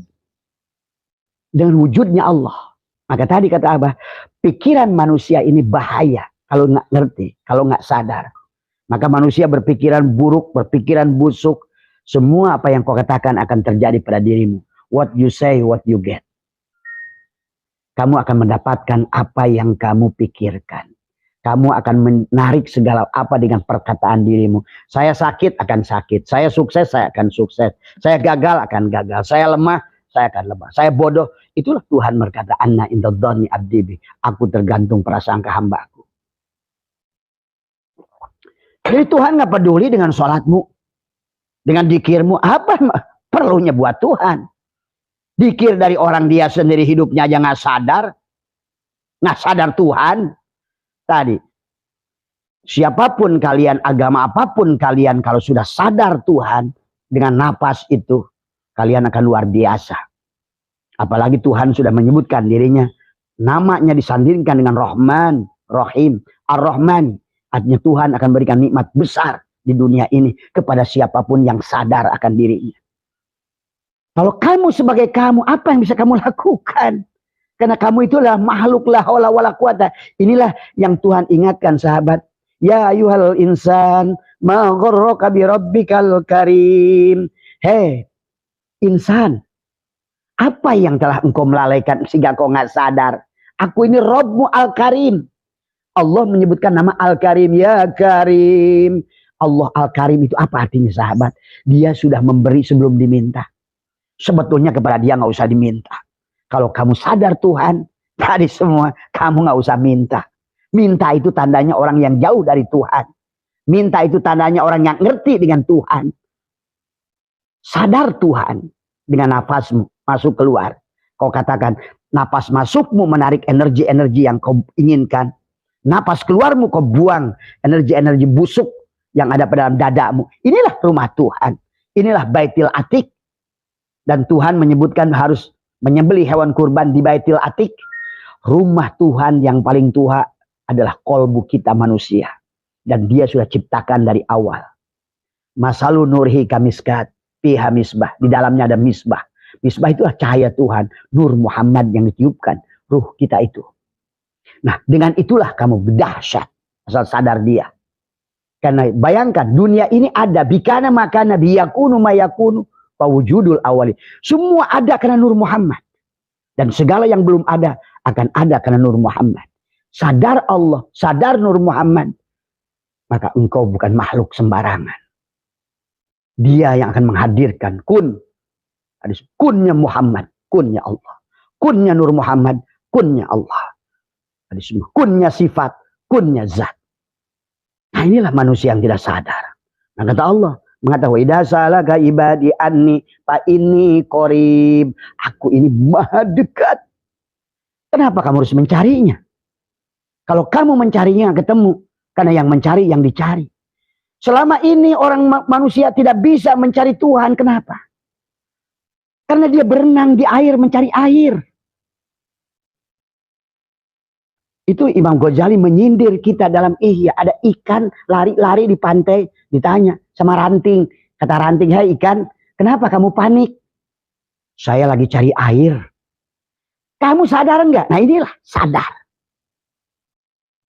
dengan wujudnya Allah. Maka tadi kata Abah, pikiran manusia ini bahaya kalau nggak ngerti, kalau nggak sadar. Maka manusia berpikiran buruk, berpikiran busuk. Semua apa yang kau katakan akan terjadi pada dirimu. What you say, what you get. Kamu akan mendapatkan apa yang kamu pikirkan. Kamu akan menarik segala apa dengan perkataan dirimu. Saya sakit akan sakit. Saya sukses, saya akan sukses. Saya gagal akan gagal. Saya lemah, saya akan lemah. Saya bodoh. Itulah Tuhan berkata, Anna inda dhani abdi bi. Aku tergantung prasangka hambaku. Jadi Tuhan nggak peduli dengan sholatmu. Dengan dikirmu. Apa perlunya buat Tuhan? Dikir dari orang dia sendiri hidupnya aja nggak sadar. Nggak sadar Tuhan. Tadi, siapapun kalian, agama apapun kalian, kalau sudah sadar Tuhan, dengan napas itu, kalian akan luar biasa. Apalagi Tuhan sudah menyebutkan dirinya, namanya disandingkan dengan Rahman, Rahim, Ar-Rahman. Artinya Tuhan akan berikan nikmat besar di dunia ini kepada siapapun yang sadar akan dirinya. Kalau kamu sebagai kamu, apa yang bisa kamu lakukan? Karena kamu itulah makhluk la haula wala quwata. Inilah yang Tuhan ingatkan sahabat. Ya ayyuhal insan, ma gharraka bi rabbikal karim. Hei insan, apa yang telah engkau melalaikan sehingga kau nggak sadar? Aku ini Rabbmu Al-Karim. Allah menyebutkan nama Al-Karim. Ya Karim. Allah Al-Karim itu apa artinya sahabat? Dia sudah memberi sebelum diminta. Sebetulnya kepada dia nggak usah diminta. Kalau kamu sadar Tuhan, tadi semua, kamu nggak usah minta. Minta itu tandanya orang yang jauh dari Tuhan. Minta itu tandanya orang yang ngerti dengan Tuhan. Sadar Tuhan dengan nafasmu, masuk keluar. Kau katakan, napas masukmu menarik energi-energi yang kau inginkan. Napas keluarmu kau buang energi-energi busuk yang ada pada dalam dadamu. Inilah rumah Tuhan. Inilah Baitil Atiq. Dan Tuhan menyebutkan harus menyembelih hewan kurban di Baitil Atiq. Rumah Tuhan yang paling tua adalah kolbu kita manusia. Dan dia sudah ciptakan dari awal. Masalu nurhi kamiskat fiha misbah. Di dalamnya ada misbah. Misbah itulah cahaya Tuhan. Nur Muhammad yang ditiupkan. Ruh kita itu. Nah dengan itulah kamu dahsyat. Asal sadar dia. Karena bayangkan dunia ini ada. Bikana makana biyakunu mayakunu. Wujudul awali. Semua ada karena Nur Muhammad. Dan segala yang belum ada akan ada karena Nur Muhammad. Sadar Allah, sadar Nur Muhammad. Maka engkau bukan makhluk sembarangan. Dia yang akan menghadirkan kun. Kunnya Muhammad, kunnya Allah. Kunnya Nur Muhammad, kunnya Allah. Kunnya sifat, kunnya zat. Nah inilah manusia yang tidak sadar. Nah kata Allah. Mengatakan idza salaka ibadi anni fa inni qarib. Aku ini maha dekat. Kenapa kamu harus mencarinya? Kalau kamu mencarinya ketemu, karena yang mencari yang dicari. Selama ini orang manusia tidak bisa mencari Tuhan, kenapa? Karena dia berenang di air mencari air. Itu Imam Ghazali menyindir kita dalam Ihya. Ada ikan lari-lari di pantai, ditanya sama ranting. Kata ranting, "Hai ikan, kenapa kamu panik?" "Saya lagi cari air." "Kamu sadar enggak?" Nah inilah sadar.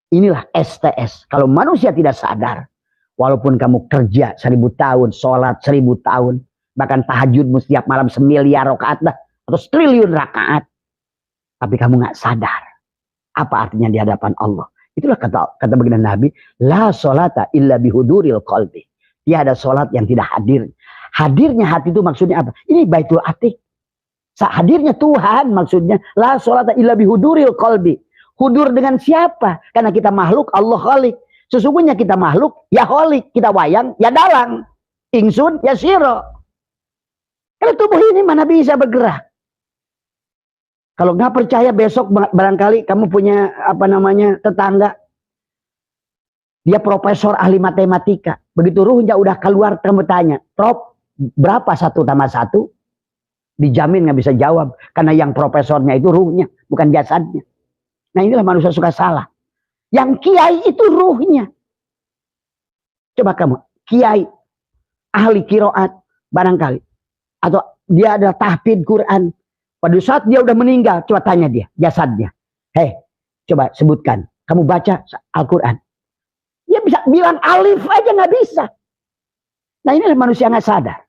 Inilah STS. Kalau manusia tidak sadar, walaupun kamu kerja 1000 tahun, sholat 1000 tahun, bahkan tahajudmu setiap malam 1.000.000.000 rakaat atau 1.000.000.000 rakaat, tapi kamu nggak sadar apa artinya di hadapan Allah. Itulah kata baginda Nabi, la sholata illa bihuduril qalbi. Tiada sholat yang tidak hadir. Hadirnya hati itu maksudnya apa? Ini Baitul Atiq. Hadirnya Tuhan maksudnya, la sholata illa bihuduril qalbi. Hudur dengan siapa? Karena kita makhluk, Allah khalik. Sesungguhnya kita makhluk, ya khalik. Kita wayang, ya dalang. Ingsun, ya siro. Kalau tubuh ini mana bisa bergerak? Kalau nggak percaya, besok barangkali kamu punya tetangga. Dia profesor ahli matematika. Begitu ruhnya udah keluar, kamu tanya, "Prof, berapa 1 tambah 1? Dijamin nggak bisa jawab. Karena yang profesornya itu ruhnya, bukan jasadnya. Nah inilah manusia suka salah. Yang kiai itu ruhnya. Coba kamu, kiai, ahli kiroat, barangkali. Atau dia ada tahfidz Quran. Pada saat dia udah meninggal, coba tanya dia, jasadnya. "Hei, coba sebutkan, kamu baca Al-Quran." Dia bisa bilang alif aja nggak bisa. Nah inilah manusia nggak sadar.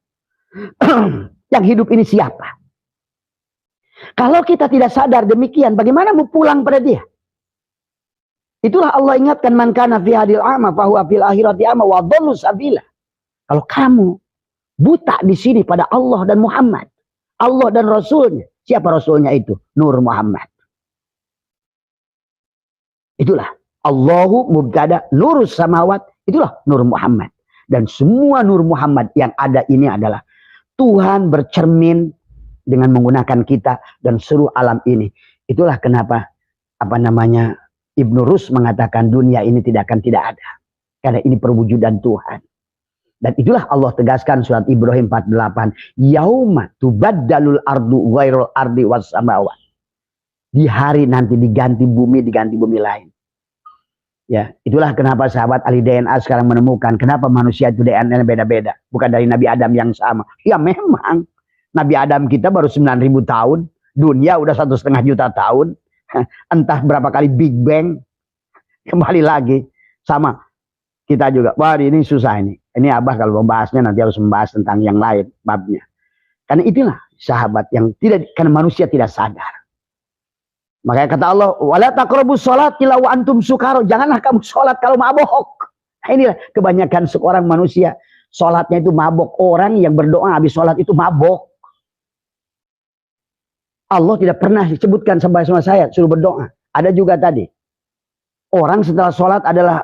Yang hidup ini siapa? Kalau kita tidak sadar demikian, bagaimana mau pulang pada dia? Itulah Allah ingatkan, man kana fi hadil ama fahuwa fil akhirati ama wa dhallu sabila. Kalau kamu buta di sini pada Allah dan Muhammad, Allah dan Rasulnya, siapa Rasulnya itu? Nur Muhammad. Itulah Allahu mubtada nurus samawat, itulah Nur Muhammad. Dan semua Nur Muhammad yang ada ini adalah Tuhan bercermin dengan menggunakan kita dan seluruh alam ini. Itulah kenapa Ibnu Rus mengatakan dunia ini tidak ada. Karena ini perwujudan Tuhan. Dan itulah Allah tegaskan surat Ibrahim 48. Yauma tubaddalul ardu ghairul ardi was samawat. Di hari nanti diganti bumi lain. Ya, itulah kenapa sahabat ahli DNA sekarang menemukan kenapa manusia itu DNA beda-beda. Bukan dari Nabi Adam yang sama. Ya memang. Nabi Adam kita baru 9.000 tahun. Dunia udah 1,5 juta tahun. Entah berapa kali Big Bang. Kembali lagi. Sama. Kita juga. Wah ini susah ini. Ini Abah kalau membahasnya nanti harus membahas tentang yang lain. Babnya. Karena itulah sahabat yang tidak. Karena manusia tidak sadar. Makanya kata Allah. Wala taqrabus sholat illa wa antum sukaro. Janganlah kamu sholat kalau mabok. Nah, inilah kebanyakan seorang manusia. Sholatnya itu mabok. Orang yang berdoa habis sholat itu mabok. Allah tidak pernah disebutkan sampai sama saya suruh berdoa. Ada juga tadi. Orang setelah sholat adalah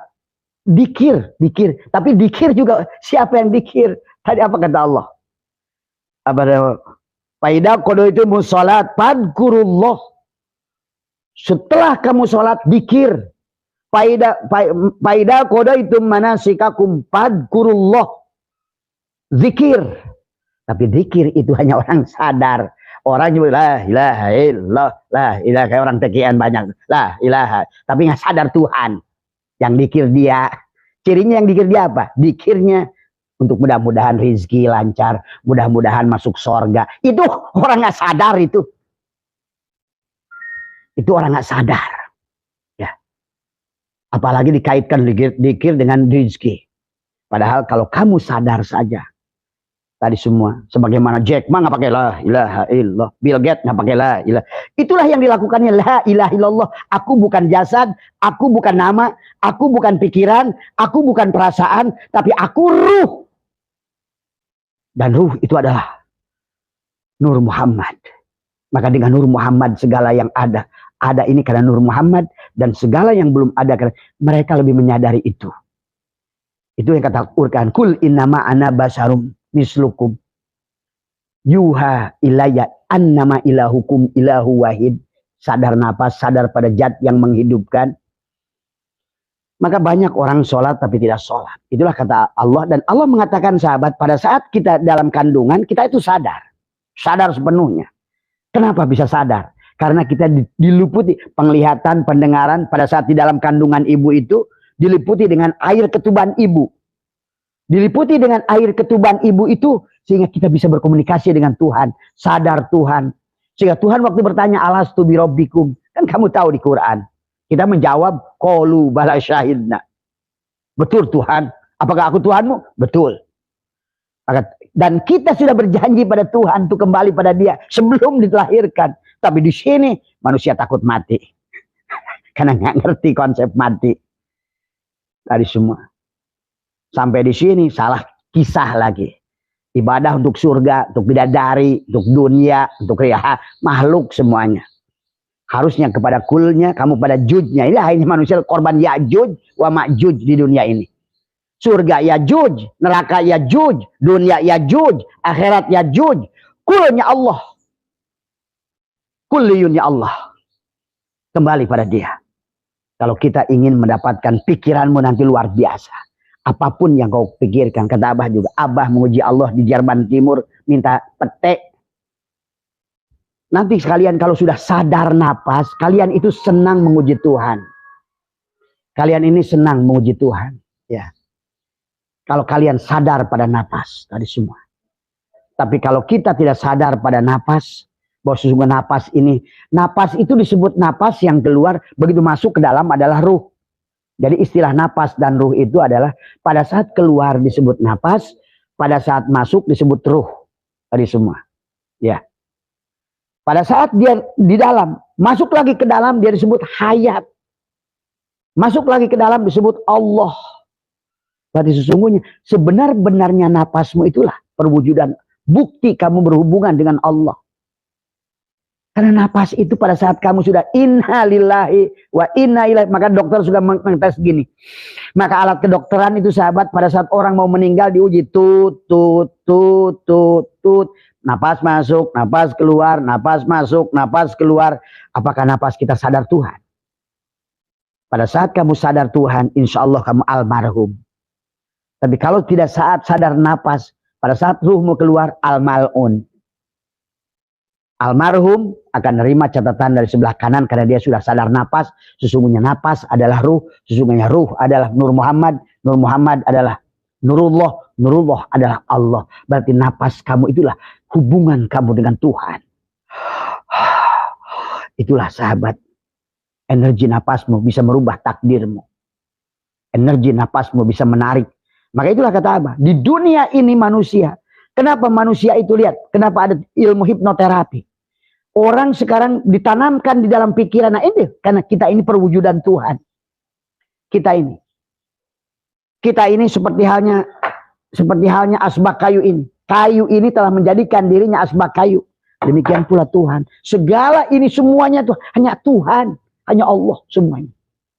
dikir. Tapi dikir juga siapa yang dikir? Tadi apa kata Allah? Faida kodo itu musolat padkurullah. Setelah kamu sholat dikir. Faida kodo itu manasikakum padkurullah. Zikir. Tapi zikir itu hanya orang sadar. Orang juga la ilaha illallah, la ilaha, kayak orang tekian banyak, la ilaha, tapi nggak sadar Tuhan yang dikir dia. Cirinya yang dikir dia apa? Dikirnya untuk mudah-mudahan rezeki lancar, mudah-mudahan masuk surga. Itu orang nggak sadar itu. Itu orang nggak sadar. Ya. Apalagi dikaitkan dikir dengan rezeki. Padahal kalau kamu sadar saja. Tadi semua, sebagaimana Jack Ma nggak pakai la ilaha illallah, Bill Gates nggak pakai la ilaha. Itulah yang dilakukannya la ilaha illallah. Aku bukan jasad, aku bukan nama, aku bukan pikiran, aku bukan perasaan, tapi aku ruh. Dan ruh itu adalah Nur Muhammad. Maka dengan Nur Muhammad segala yang ada ini karena Nur Muhammad, dan segala yang belum ada karena mereka lebih menyadari itu. Itu yang kata Quran, kul innama ana basyarum mislukum yuha ilayya annama ilahukum ilahu wahid. Sadar nafas, sadar pada zat yang menghidupkan. Maka banyak orang sholat tapi tidak sholat. Itulah kata Allah. Dan Allah mengatakan sahabat, pada saat kita dalam kandungan kita itu sadar sepenuhnya. Kenapa bisa sadar? Karena kita diliputi penglihatan, pendengaran pada saat di dalam kandungan ibu itu diliputi dengan air ketuban ibu. Diliputi dengan air ketuban ibu itu sehingga kita bisa berkomunikasi dengan Tuhan, sadar Tuhan. Sehingga Tuhan waktu bertanya alastu bi rabbikum, kan kamu tahu di Quran. Kita menjawab qalu bala syahidna. Betul Tuhan, apakah aku Tuhanmu? Betul. Dan kita sudah berjanji pada Tuhan untuk kembali pada Dia sebelum dilahirkan. Tapi di sini manusia takut mati. Karena nggak ngerti konsep mati. Dari semua. Sampai di sini salah kisah lagi. Ibadah untuk surga, untuk bidadari, untuk dunia, untuk riha, makhluk semuanya. Harusnya kepada kulnya, kamu pada jujnya. Ini akhirnya manusia korban Ya'juj wa Ma'juj di dunia ini. Surga Ya'juj, neraka Ya'juj, dunia Ya'juj, akhirat Ya'juj. Kulnya Allah. Kulliyunnya Allah. Kembali pada Dia. Kalau kita ingin mendapatkan pikiranmu nanti luar biasa. Apapun yang kau pikirkan. Kata Abah juga. Abah menguji Allah di Jerman Timur. Minta petek. Nanti sekalian kalau sudah sadar napas. Kalian itu senang menguji Tuhan. Kalian ini senang menguji Tuhan. Ya. Kalau kalian sadar pada napas. Tadi semua. Tapi kalau kita tidak sadar pada napas. Bahwa sesungguhnya napas ini. Napas itu disebut napas yang keluar. Begitu masuk ke dalam adalah ruh. Jadi istilah napas dan ruh itu adalah. Pada saat keluar disebut napas. Pada saat masuk disebut ruh. Tadi semua. Ya. Pada saat dia di dalam. Masuk lagi ke dalam dia disebut hayat. Masuk lagi ke dalam disebut Allah. Berarti sesungguhnya. Sebenar-benarnya napasmu itulah. Perwujudan. Bukti kamu berhubungan dengan Allah. Karena napas itu pada saat kamu sudah inna lillahi wa inna ilaihi. Maka dokter sudah mengetes gini. Maka alat kedokteran itu sahabat pada saat orang mau meninggal diuji. Tut, tut, tut, tut, tut. Napas masuk, napas keluar, napas masuk, napas keluar. Apakah napas kita sadar Tuhan? Pada saat kamu sadar Tuhan, insya Allah kamu almarhum. Tapi kalau tidak saat sadar napas, pada saat ruhmu keluar, almalun. Almarhum akan menerima catatan dari sebelah kanan karena dia sudah sadar napas. Sesungguhnya napas adalah ruh. Sesungguhnya ruh adalah Nur Muhammad. Nur Muhammad adalah Nurullah. Nurullah adalah Allah. Berarti napas kamu itulah hubungan kamu dengan Tuhan. Itulah sahabat. Energi napasmu bisa merubah takdirmu. Energi napasmu bisa menarik. Maka itulah kata Abah. Di dunia ini manusia. Kenapa manusia itu lihat? Kenapa ada ilmu hipnoterapi? Orang sekarang ditanamkan di dalam pikiran. Nah ini. Karena kita ini perwujudan Tuhan. Kita ini. Kita ini seperti halnya asbak kayu ini. Kayu ini telah menjadikan dirinya asbak kayu. Demikian pula Tuhan. Segala ini semuanya tuh hanya Tuhan. Hanya Allah semuanya.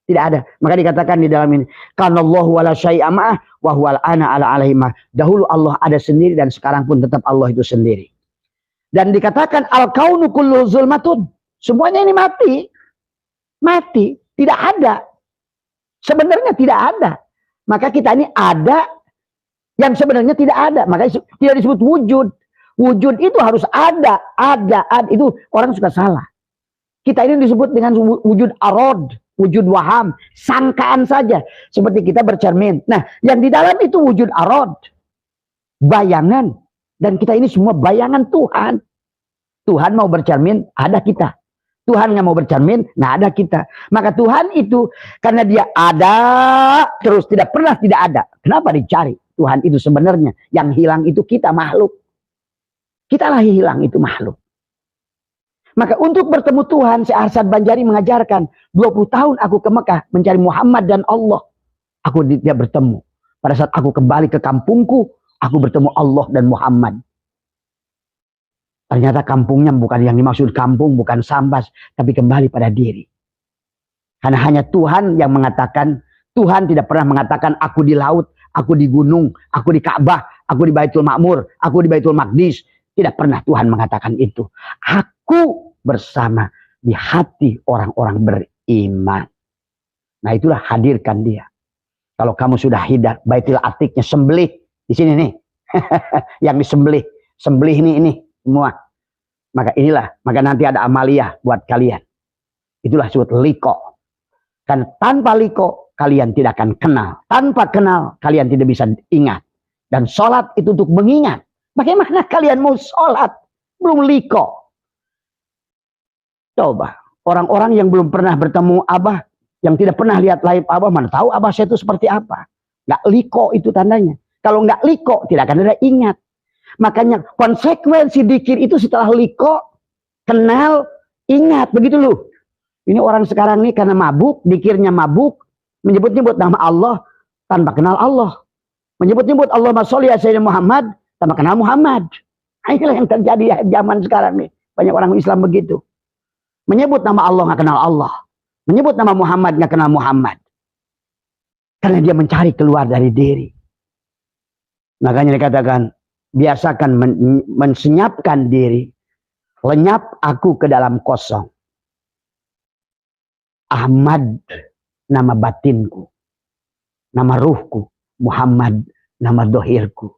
Tidak ada. Maka dikatakan di dalam ini. Kanallahu wala syai'a ma'ah wa huwal ana ala alaihimah. Dahulu Allah ada sendiri dan sekarang pun tetap Allah itu sendiri. Dan dikatakan al-kaunu kullu zulmatun. Semuanya ini mati. Mati. Tidak ada. Sebenarnya tidak ada. Maka kita ini ada yang sebenarnya tidak ada. Maka tidak disebut wujud. Wujud itu harus ada. Ada. Itu orang suka salah. Kita ini disebut dengan wujud arad. Wujud waham, sangkaan saja. Seperti kita bercermin. Nah, yang di dalam itu wujud arad. Bayangan. Dan kita ini semua bayangan Tuhan. Tuhan mau bercermin, ada kita. Tuhan nggak mau bercermin, nah ada kita. Maka Tuhan itu, karena dia ada, terus tidak pernah tidak ada. Kenapa dicari? Tuhan itu sebenarnya. Yang hilang itu kita makhluk. Kita lah hilang itu makhluk. Maka untuk bertemu Tuhan, Syekh Arsyad Banjari mengajarkan, 20 tahun aku ke Mekah mencari Muhammad dan Allah. Aku dia bertemu. Pada saat aku kembali ke kampungku, aku bertemu Allah dan Muhammad. Ternyata kampungnya bukan yang dimaksud kampung, bukan Sambas, tapi kembali pada diri. Karena hanya Tuhan yang mengatakan, Tuhan tidak pernah mengatakan aku di laut, aku di gunung, aku di Ka'bah, aku di Baitul Ma'mur, aku di Baitul Maqdis. Tidak pernah Tuhan mengatakan itu. Aku bersama di hati orang-orang beriman. Nah itulah hadirkan dia. Kalau kamu sudah hidat, Baitul Atiknya sembelih. Di sini nih. Yang disembelih. Sembelih ini semua. Maka nanti ada amaliyah buat kalian. Itulah disebut liko. Kan tanpa liko kalian tidak akan kenal. Tanpa kenal kalian tidak bisa ingat. Dan sholat itu untuk mengingat. Bagaimana kalian mau sholat belum liko? Coba orang-orang yang belum pernah bertemu Abah, yang tidak pernah lihat live Abah, mana tahu Abah saya itu seperti apa? Nggak liko itu tandanya. Kalau nggak liko tidak akan ada ingat. Makanya konsekuensi dikir itu setelah liko, kenal, ingat. Begitu loh. Ini orang sekarang nih karena mabuk, dikirnya mabuk, menyebut-nyebut nama Allah tanpa kenal Allah. Menyebut-nyebut Allahumma sholli ala sayyidina Muhammad tanpa kenal Muhammad. Inilah yang terjadi ya, zaman sekarang nih. Banyak orang Islam begitu. Menyebut nama Allah nggak kenal Allah. Menyebut nama Muhammad nggak kenal Muhammad. Karena dia mencari keluar dari diri. Makanya dikatakan, biasakan mensenyapkan diri. Lenyap aku ke dalam kosong. Ahmad nama batinku. Nama ruhku. Muhammad nama dohirku.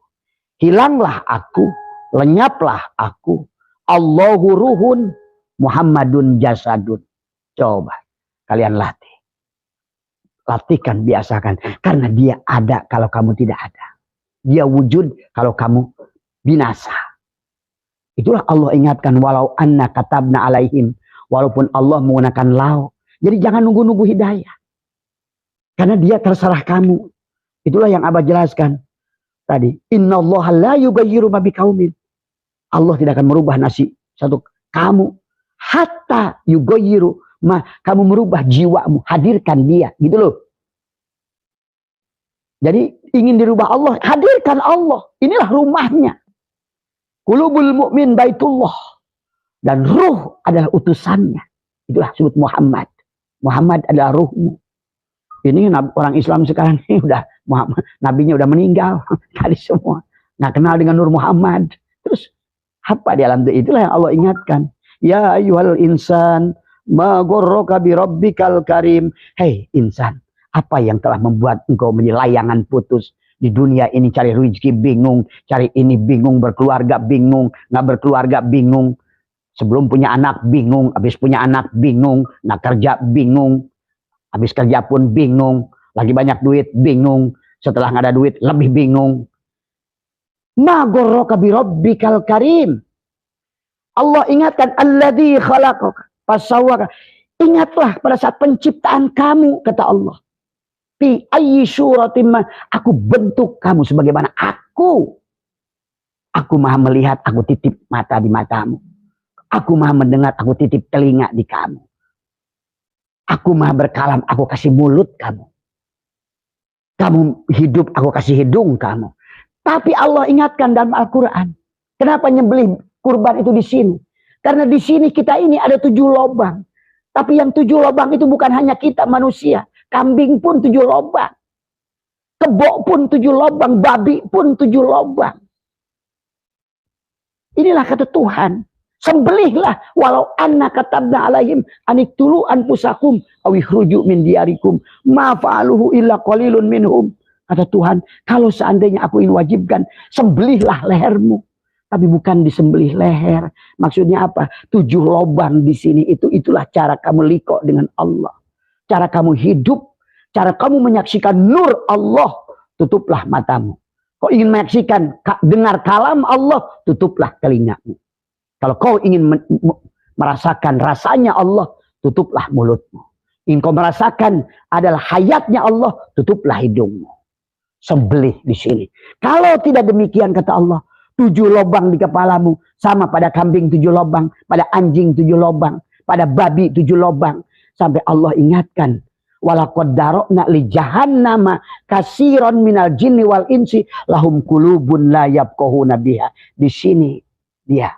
Hilanglah aku. Lenyaplah aku. Allahu ruhun. Muhammadun jasadun. Coba kalian latih. Latihkan, biasakan. Karena dia ada kalau kamu tidak ada. Dia wujud kalau kamu binasa. Itulah Allah ingatkan, walau anna katabna alaihim, walaupun Allah menggunakan lau. Jadi jangan nunggu-nunggu hidayah. Karena dia terserah kamu. Itulah yang Abah jelaskan tadi. Innallaha la yughayyiru ma biqaumin. Allah tidak akan merubah nasib satu kamu hatta yughayyiru ma, kamu merubah jiwamu, hadirkan dia, gitu loh. Jadi ingin dirubah Allah, hadirkan Allah. Inilah rumahnya. Qulubul mu'min baitullah. Dan ruh adalah utusannya. Itulah disebut Muhammad. Muhammad adalah ruhmu. Ini orang Islam sekarang ini udah Muhammad, nabinya udah meninggal kali semua. Nggak kenal dengan Nur Muhammad. Terus apa di alam itu? Itulah yang Allah ingatkan. Ya ayyuhal insan ma ghurraka bi rabbikal karim. Hei insan, apa yang telah membuat engkau menjadi layangan putus di dunia ini, cari rezeki bingung, cari ini bingung, berkeluarga bingung, nggak berkeluarga bingung, sebelum punya anak bingung, habis punya anak bingung, nak kerja bingung, habis kerja pun bingung, lagi banyak duit bingung, setelah nggak ada duit lebih bingung. Ma ghurraka bi rabbikal karim. Allah ingatkan, alladzi khalaqaka fasawwaka. Ingatlah pada saat penciptaan kamu, kata Allah. Fi ayyi suratin aku bentuk kamu sebagaimana aku. Aku maha melihat, aku titip mata di matamu. Aku maha mendengar, aku titip telinga di kamu. Aku maha berkalam, aku kasih mulut kamu. Kamu hidup, aku kasih hidung kamu. Tapi Allah ingatkan dalam Al-Quran. Kenapa nyembelih kurban itu di sini? Karena di sini kita ini ada 7 lubang. Tapi yang 7 lubang itu bukan hanya kita manusia. Kambing pun 7 lubang. Kebo pun 7 lubang. Babi pun 7 lubang. Inilah kata Tuhan. Sembelihlah walau anna katabna alaihim aniktulu anfusakum awikhruju min diyarikum ma fa'aluhu illa qalilun minhum. Kata Tuhan, kalau seandainya aku ingin wajibkan, sembelihlah lehermu. Tapi bukan disembelih leher. Maksudnya apa? 7 lubang di sini itulah cara kamu liko dengan Allah. Cara kamu hidup, cara kamu menyaksikan nur Allah, tutuplah matamu. Kau ingin menyaksikan, dengar kalam Allah, tutuplah telingamu. Kalau kau ingin merasakan rasanya Allah, tutuplah mulutmu. Ingin kau merasakan adalah hayatnya Allah, tutuplah hidungmu. Sembelih di sini. Kalau tidak demikian, kata Allah, 7 lubang di kepalamu sama pada kambing 7 lubang, pada anjing 7 lubang, pada babi 7 lubang. Sampai Allah ingatkan, walaqad darokna li jahannama kasiron minal jinni wal insi lahum qulubun la yafqahuna biha. Di sini dia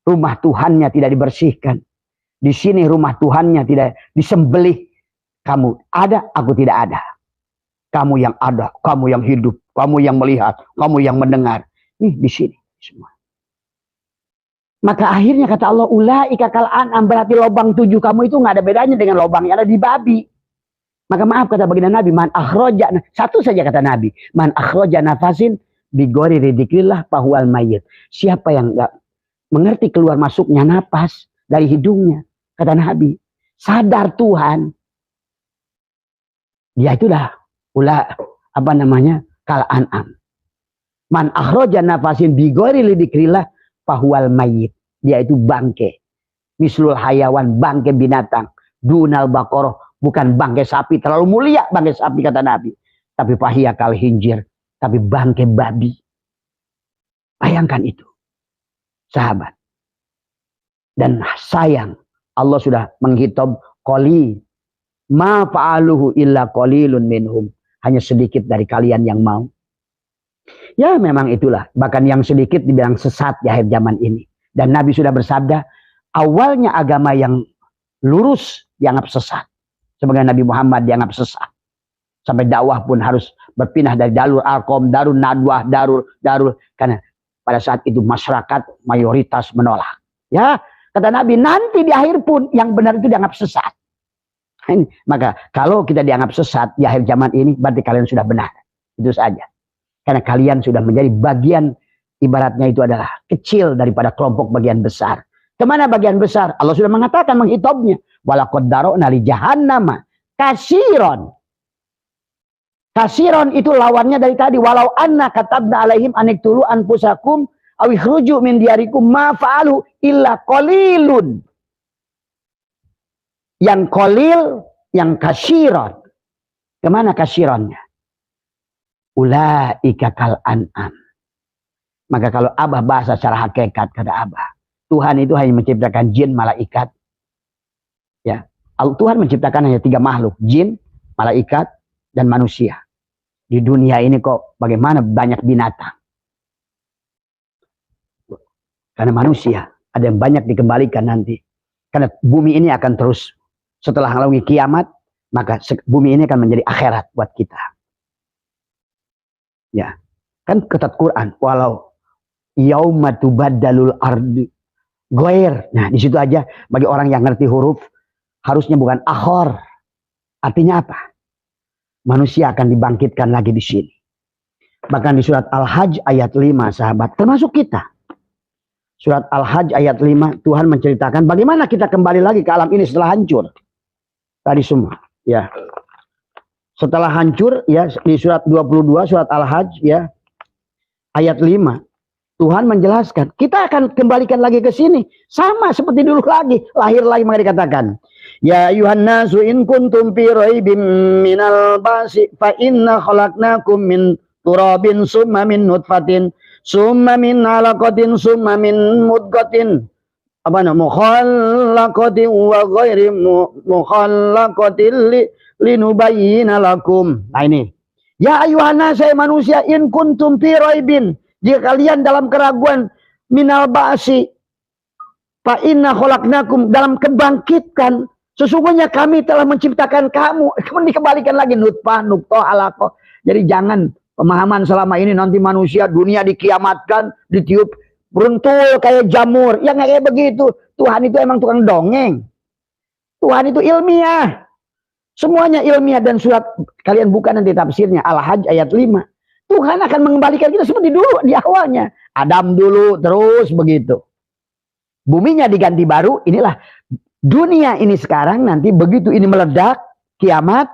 rumah Tuhannya tidak dibersihkan. Di sini rumah Tuhannya tidak disembelih. Kamu ada, aku tidak ada. Kamu yang ada, kamu yang hidup, kamu yang melihat, kamu yang mendengar. Nih di sini semua. Maka akhirnya kata Allah, ulaika kal an'am, berarti lubang 7 kamu itu nggak ada bedanya dengan lubang yang ada di babi. Maka maaf kata baginda Nabi, man akhroja, satu saja kata Nabi, man akhroja nafasin bigori ridikillah pahual mayit. Siapa yang nggak mengerti keluar masuknya napas dari hidungnya. Kata Nabi, sadar Tuhan. Dia itulah kal an'am. Man akhraja nafasin bi ghairi lidikrillah fahuwal mayyit. Dia itu bangke. Mislul hayawan, bangke binatang. Dunal baqarah, bukan bangke sapi, terlalu mulia bangke sapi kata Nabi. Tapi fahiya kal hinjir, tapi bangke babi. Bayangkan itu, sahabat. Dan sayang, Allah sudah menghitab qali ma fa'aluhu illa qalilun minhum. Hanya sedikit dari kalian yang mau. Ya memang itulah. Bahkan yang sedikit dibilang sesat di akhir zaman ini. Dan Nabi sudah bersabda, awalnya agama yang lurus dianggap sesat. Sebagai Nabi Muhammad dianggap sesat. Sampai dakwah pun harus berpindah dari Darul Arqam, Darul Nadwah, Darul. Karena pada saat itu masyarakat mayoritas menolak. Ya, kata Nabi, nanti di akhir pun yang benar itu dianggap sesat. Maka kalau kita dianggap sesat di akhir zaman ini, berarti kalian sudah benar. Itu saja. Karena kalian sudah menjadi bagian, ibaratnya itu adalah kecil daripada kelompok bagian besar. Kemana bagian besar? Allah sudah mengatakan menghitobnya. Walaqad dara'na li jahannama katsiran. Katsiran itu lawannya dari tadi. Walau anna katabna alaihim aniktulu anfusakum aw ikhruju min diyarikum ma fa'alu illa qalilun. Yang qalil, yang katsiran. Kemana katsirannya? Ulaika kal an'am. Maka kalau Abah bahasa secara hakikat, kata Abah, Tuhan itu hanya menciptakan jin, malaikat. Ya, Tuhan menciptakan hanya 3 makhluk, jin, malaikat, dan manusia. Di dunia ini kok bagaimana banyak binatang. Karena manusia ada yang banyak dikembalikan nanti. Karena bumi ini akan terus setelah melalui kiamat, maka bumi ini akan menjadi akhirat buat kita. Ya, kan ketat Quran, walau yauma tubaddalul ardi ghair. Nah, di situ aja bagi orang yang ngerti huruf harusnya bukan akhor. Artinya apa? Manusia akan dibangkitkan lagi di sini. Bahkan di surat Al-Hajj ayat 5, sahabat, termasuk kita. Surat Al-Hajj ayat 5, Tuhan menceritakan bagaimana kita kembali lagi ke alam ini setelah hancur. Tadi semua, ya. Setelah hancur, ya, di surat 22, surat Al-Hajj, ya, ayat 5. Tuhan menjelaskan, kita akan kembalikan lagi ke sini. Sama seperti dulu lagi. Lahir lagi, maka dikatakan. Ya ayuhan nasu in kuntum fi raibim minal ba'si fa inna khalaqnakum min turabin summa min nutfatin summa min alaqatin summa min mudghatin mukhallaqatin wa ghairi mukhallaqatin linubayyina lakum. Nah ini. Ya ayuhan nasu manusia in kuntum fi raibin. Jika kalian dalam keraguan minal ba'si fa inna khalaqnakum, dalam kebangkitan, sesungguhnya kami telah menciptakan kamu. Kemudian dikembalikan lagi nutfah, nuktoh, alaqoh. Jadi jangan pemahaman selama ini nanti manusia dunia dikiamatkan, ditiup beruntul kayak jamur. Ya nggak kayak begitu. Tuhan itu emang tukang dongeng. Tuhan itu ilmiah. Semuanya ilmiah, dan surat kalian buka nanti tafsirnya Al-Hajj ayat 5. Tuhan akan mengembalikan kita seperti dulu di awalnya. Adam dulu terus begitu. Buminya diganti baru, inilah dunia ini sekarang. Nanti begitu ini meledak, kiamat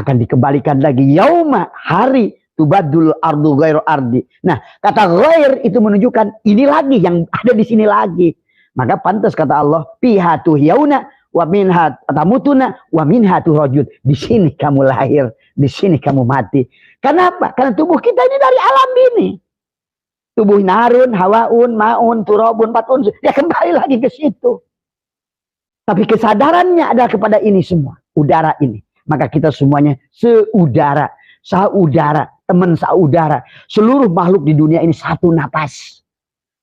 akan dikembalikan lagi. Yauma, hari, tubaddul ardu ghairu ardi. Nah, kata ghair itu menunjukkan ini lagi, yang ada di sini lagi. Maka pantas kata Allah, fiha tuhyauna wa minha tamutuna wa minha turajun. Di sini kamu lahir, di sini kamu mati. Kenapa? Karena tubuh kita ini dari alam ini. Tubuh narun, hawaun, maun, turabun, 4 unsur. Ya kembali lagi ke situ. Tapi kesadarannya adalah kepada ini semua. Udara ini. Maka kita semuanya seudara. Saudara. Teman saudara. Seluruh makhluk di dunia ini satu napas.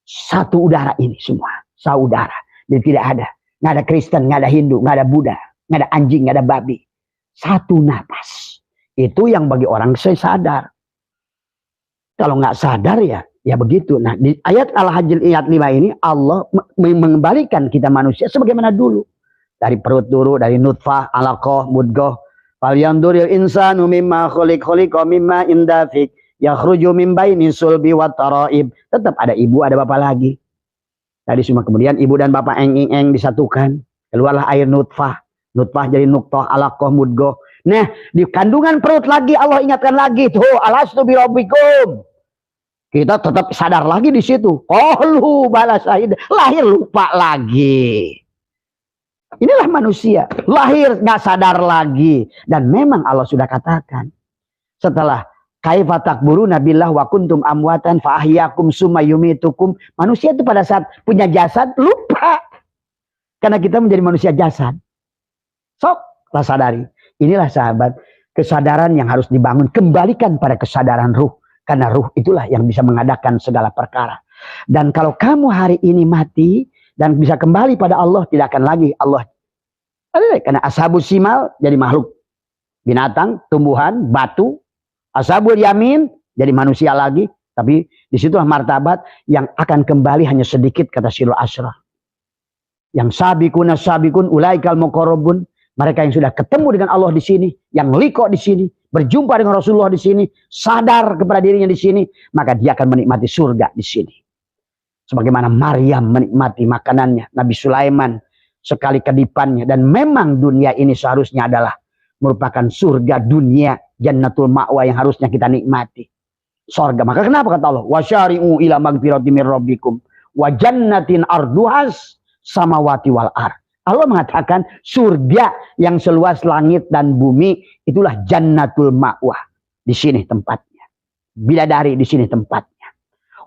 Satu udara ini semua. Saudara. Jadi tidak ada. Nggak ada Kristen, nggak ada Hindu, nggak ada Buddha. Nggak ada anjing, nggak ada babi. Satu napas. Itu yang bagi orang sadar. Kalau nggak sadar ya begitu. Nah, di ayat Al-Hajj ayat 5 ini Allah mengembalikan kita manusia sebagaimana dulu. Dari perut dulu, dari nutfah, alaqah, mudghah. Falyanzuril insanu mimma khuliqa mimma indafik yakhruju min baini sulbi wat taraib. Tetap ada ibu, ada bapak lagi. Tadi semua kemudian ibu dan bapak eng disatukan. Keluarlah air nutfah. Nutfah jadi nuktah, alaqah, mudghah. Nah, di kandungan perut lagi Allah ingatkan lagi tuh, alastu birabbikum. Kita tetap sadar lagi di situ. Qalu bala syahid, lahir lupa lagi. Inilah manusia, lahir nggak sadar lagi. Dan memang Allah sudah katakan, setelah kaifa takburuna billah wa kuntum amwatan fa ahyakum summa yumitukum. Manusia itu pada saat punya jasad lupa. Karena kita menjadi manusia jasad. Sok lah sadari. Inilah sahabat, kesadaran yang harus dibangun. Kembalikan pada kesadaran ruh. Karena ruh itulah yang bisa mengadakan segala perkara. Dan kalau kamu hari ini mati dan bisa kembali pada Allah, tidak akan lagi Allah. Karena ashabus simal jadi makhluk binatang, tumbuhan, batu. Ashabul yamin jadi manusia lagi. Tapi disitulah martabat yang akan kembali hanya sedikit, kata Syirul Asrar. Yang sabikun ulaikal muqarrabun. Mereka yang sudah ketemu dengan Allah di sini, yang liko di sini, berjumpa dengan Rasulullah di sini, sadar kepada dirinya di sini, maka dia akan menikmati surga di sini. Sebagaimana Maryam menikmati makanannya, Nabi Sulaiman sekali kedipannya, dan memang dunia ini seharusnya adalah merupakan surga dunia, jannatul ma'wa yang harusnya kita nikmati. Surga. Maka kenapa kata Allah? Wasyari'u ila magfirati mir rabbikum wa jannatin arduhas samawati wal ard. Allah mengatakan surga yang seluas langit dan bumi itulah jannatul ma'wah. Di sini tempatnya. Bidadari di sini tempatnya.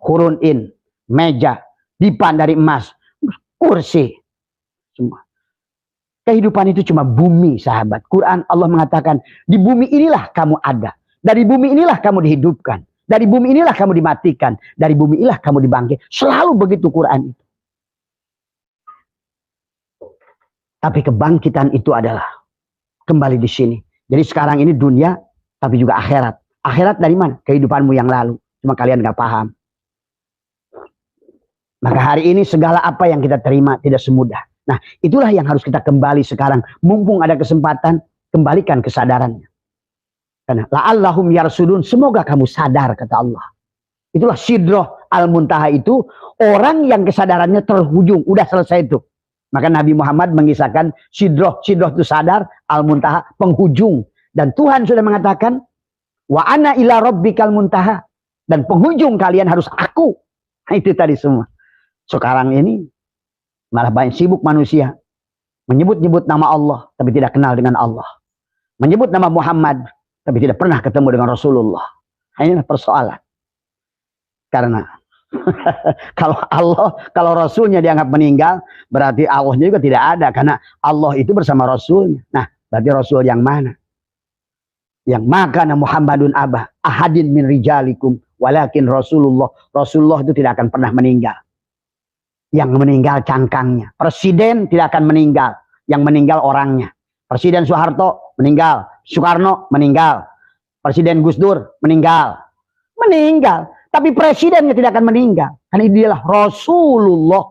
Hurun in, meja, dipan dari emas, kursi. Semua. Kehidupan itu cuma bumi, sahabat. Quran Allah mengatakan, di bumi inilah kamu ada. Dari bumi inilah kamu dihidupkan. Dari bumi inilah kamu dimatikan. Dari bumi inilah kamu dibangkit. Selalu begitu Quran itu. Tapi kebangkitan itu adalah kembali di sini. Jadi sekarang ini dunia, tapi juga akhirat. Akhirat dari mana? Kehidupanmu yang lalu. Cuma kalian gak paham. Maka hari ini segala apa yang kita terima tidak semudah. Nah, itulah yang harus kita kembali sekarang. Mumpung ada kesempatan, kembalikan kesadarannya. Karena la'allahum yarsudun, semoga kamu sadar, kata Allah. Itulah sidroh al-muntaha itu, orang yang kesadarannya terhujung. Udah selesai itu. Maka Nabi Muhammad mengisahkan sidroh itu sadar, al-muntaha penghujung. Dan Tuhan sudah mengatakan, wa ana ila rabbikal muntaha. Dan penghujung kalian harus aku. Nah, itu tadi semua. Sekarang ini malah banyak sibuk manusia. Menyebut-nyebut nama Allah, tapi tidak kenal dengan Allah. Menyebut nama Muhammad, tapi tidak pernah ketemu dengan Rasulullah. Nah, inilah persoalan. Karena kalau Rasulnya dianggap meninggal, berarti Allahnya juga tidak ada. Karena Allah itu bersama Rasulnya. Nah, berarti Rasul yang mana? Yang makana Muhammadun abah ahadin min rijalikum walakin Rasulullah itu tidak akan pernah meninggal. Yang meninggal cangkangnya. Presiden tidak akan meninggal. Yang meninggal orangnya. Presiden Soeharto meninggal. Soekarno meninggal. Presiden Gus Dur meninggal. Meninggal. Tapi presidennya tidak akan meninggal. Karena dia adalah Rasulullah.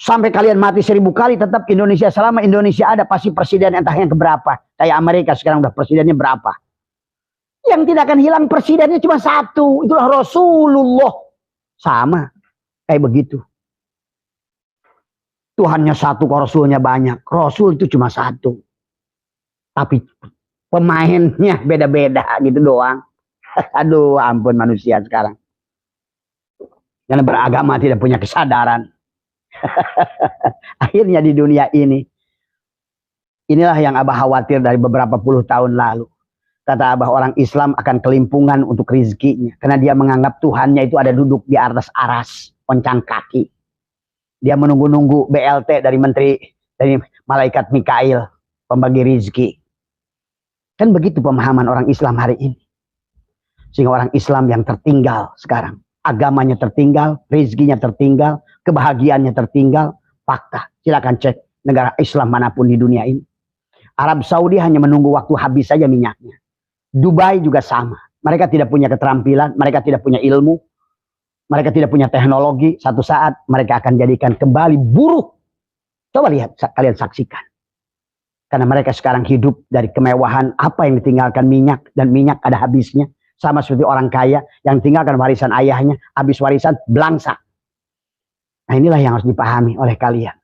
Sampai kalian mati 1000 kali tetap Indonesia. Selama Indonesia ada pasti presiden entah yang keberapa. Kayak Amerika sekarang udah presidennya berapa. Yang tidak akan hilang presidennya cuma satu. Itulah Rasulullah. Sama. Kayak begitu. Tuhannya satu, Rasulnya banyak. Rasul itu cuma satu. Tapi pemainnya beda-beda gitu doang. Aduh, ampun manusia sekarang. Yang beragama tidak punya kesadaran. Akhirnya di dunia ini. Inilah yang Abah khawatir dari beberapa puluh tahun lalu. Kata Abah, orang Islam akan kelimpungan untuk rezekinya. Karena dia menganggap Tuhannya itu ada duduk di atas aras. Oncang kaki. Dia menunggu-nunggu BLT dari malaikat Mikail. Pembagi rezeki. Kan begitu pemahaman orang Islam hari ini. Sehingga orang Islam yang tertinggal sekarang. Agamanya tertinggal, rezekinya tertinggal, kebahagiaannya tertinggal. Fakta, silakan cek negara Islam manapun di dunia ini. Arab Saudi hanya menunggu waktu habis saja minyaknya. Dubai juga sama. Mereka tidak punya keterampilan, mereka tidak punya ilmu, mereka tidak punya teknologi. Satu saat mereka akan jadikan kembali buruh. Coba lihat, kalian saksikan. Karena mereka sekarang hidup dari kemewahan, apa yang ditinggalkan minyak, dan minyak ada habisnya. Sama seperti orang kaya yang tinggalkan warisan ayahnya, habis warisan belangsa. Nah inilah yang harus dipahami oleh kalian.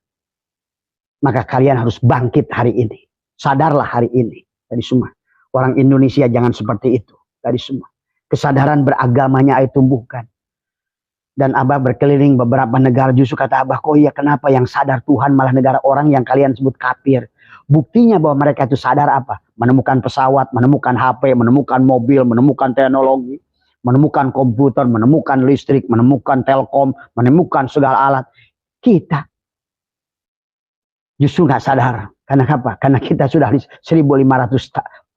Maka kalian harus bangkit hari ini. Sadarlah hari ini. Tadi semua. Orang Indonesia jangan seperti itu. Tadi semua. Kesadaran beragamanya ayo tumbuhkan. Dan Abah berkeliling beberapa negara, justru kata Abah, kok iya kenapa yang sadar Tuhan malah negara orang yang kalian sebut kafir. Buktinya bahwa mereka itu sadar apa? Menemukan pesawat, menemukan HP, menemukan mobil, menemukan teknologi, menemukan komputer, menemukan listrik, menemukan telkom, menemukan segala alat. Kita justru nggak sadar. Karena apa? Karena kita sudah 1450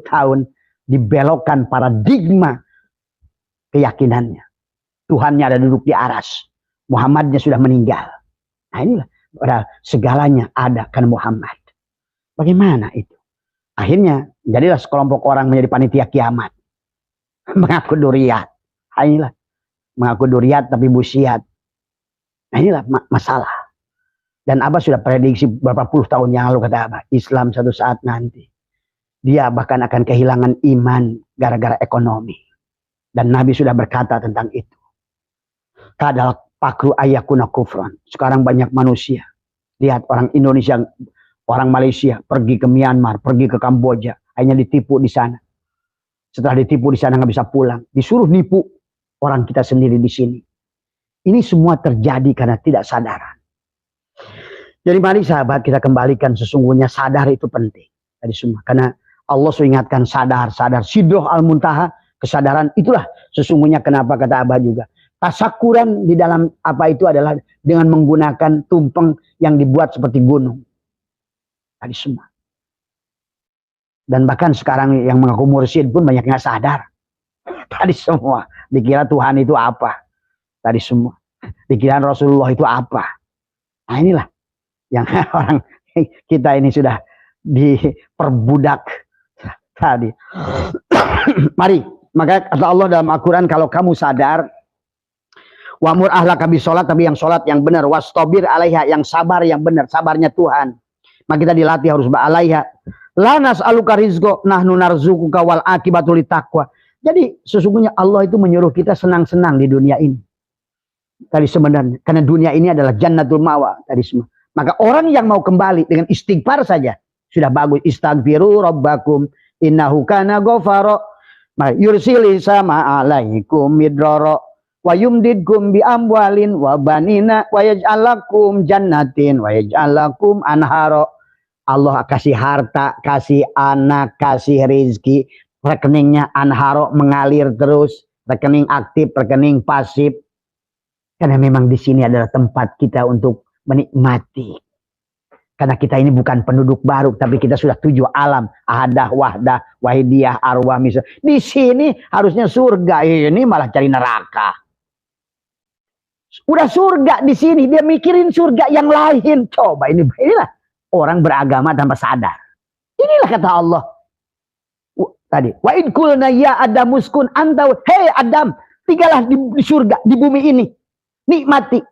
tahun dibelokkan paradigma keyakinannya. Tuhannya ada duduk di aras. Muhammadnya sudah meninggal. Nah inilah. Padahal segalanya ada karena Muhammad. Bagaimana itu? Akhirnya jadilah sekelompok orang menjadi panitia kiamat. Mengaku duriat. Nah, inilah. Mengaku duriat tapi busiat. Nah inilah masalah. Dan Abah sudah prediksi beberapa puluh tahun yang lalu kata Abah. Islam satu saat nanti. Dia bahkan akan kehilangan iman gara-gara ekonomi. Dan Nabi sudah berkata tentang itu. Kadal pakru ayakuna kufran. Sekarang banyak manusia. Lihat orang Indonesia, orang Malaysia pergi ke Myanmar, pergi ke Kamboja, hanya ditipu di sana. Setelah ditipu di sana nggak bisa pulang, disuruh nipu orang kita sendiri di sini. Ini semua terjadi karena tidak sadaran. Jadi mari sahabat kita kembalikan sesungguhnya sadar itu penting. Tadi semua karena Allah sudah ingatkan sadar. Sidroh al-muntaha, kesadaran itulah sesungguhnya kenapa kata Abah juga. Tasakuran di dalam apa itu adalah dengan menggunakan tumpeng yang dibuat seperti gunung. Tadi semua. Dan bahkan sekarang yang mengaku mursyid pun banyak nggak sadar. Tadi semua. Dikira Tuhan itu apa. Tadi semua. Dikira Rasulullah itu apa. Nah inilah. Yang orang kita ini sudah diperbudak tadi. Mari. Maka kata Allah dalam Al-Quran kalau kamu sadar. Wa'mur ahlaka bisolat, tapi yang sholat yang benar. Wastobir alaiha, yang sabar yang benar. Sabarnya Tuhan. Maka kita dilatih harus ba'alaiha. La nas'aluka rizqo, nahnu narzuquka wal akibatul taqwa. Jadi sesungguhnya Allah itu menyuruh kita senang-senang di dunia ini. Tadi sebenarnya. Karena dunia ini adalah jannatul mawa. Tadi semua. Maka orang yang mau kembali dengan istighfar saja. Sudah bagus. Istaghfiru rabbakum. Innahu kana ghafara. Yursili sama alaikum midroro. Wa yumdidkum bi amwalin wa banina wa yaj'alakum jannatin wa yaj'alakum anharo. Allah kasih harta, kasih anak, kasih rizki, rekeningnya anharo mengalir terus, rekening aktif, rekening pasif. Karena memang di sini adalah tempat kita untuk menikmati. Karena kita ini bukan penduduk baru, tapi kita sudah 7 alam, ahadah, wahdah, wahidiyah, arwah, misal. Di sini harusnya surga, ini malah cari neraka. Udah surga di sini, dia mikirin surga yang lain. Coba inilah orang beragama tanpa sadar. Inilah kata Allah. Tadi, wa id qulna ya Adam uskun anta, hei Adam, tinggallah di surga, di bumi ini. Nikmati.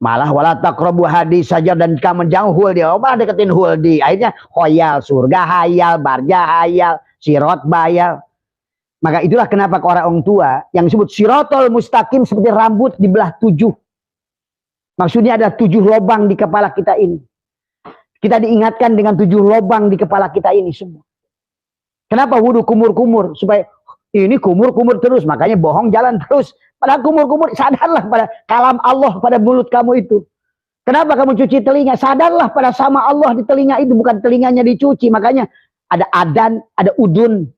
Malah wala taqrabu hadis saja dan kamu jauh huldi. Oh, malah deketin huldi. Akhirnya khoyal surga hayal, barja hayal, sirot bayal. Maka itulah kenapa ke orang tua yang disebut sirotol mustaqim seperti rambut dibelah 7. Maksudnya ada 7 lubang di kepala kita ini. Kita diingatkan dengan 7 lubang di kepala kita ini semua. Kenapa wudhu kumur-kumur? Supaya ini kumur-kumur terus. Makanya bohong jalan terus. Padahal kumur-kumur, sadarlah pada kalam Allah pada mulut kamu itu. Kenapa kamu cuci telinga? Sadarlah pada sama Allah di telinga itu. Bukan telinganya dicuci. Makanya ada adan, ada udun.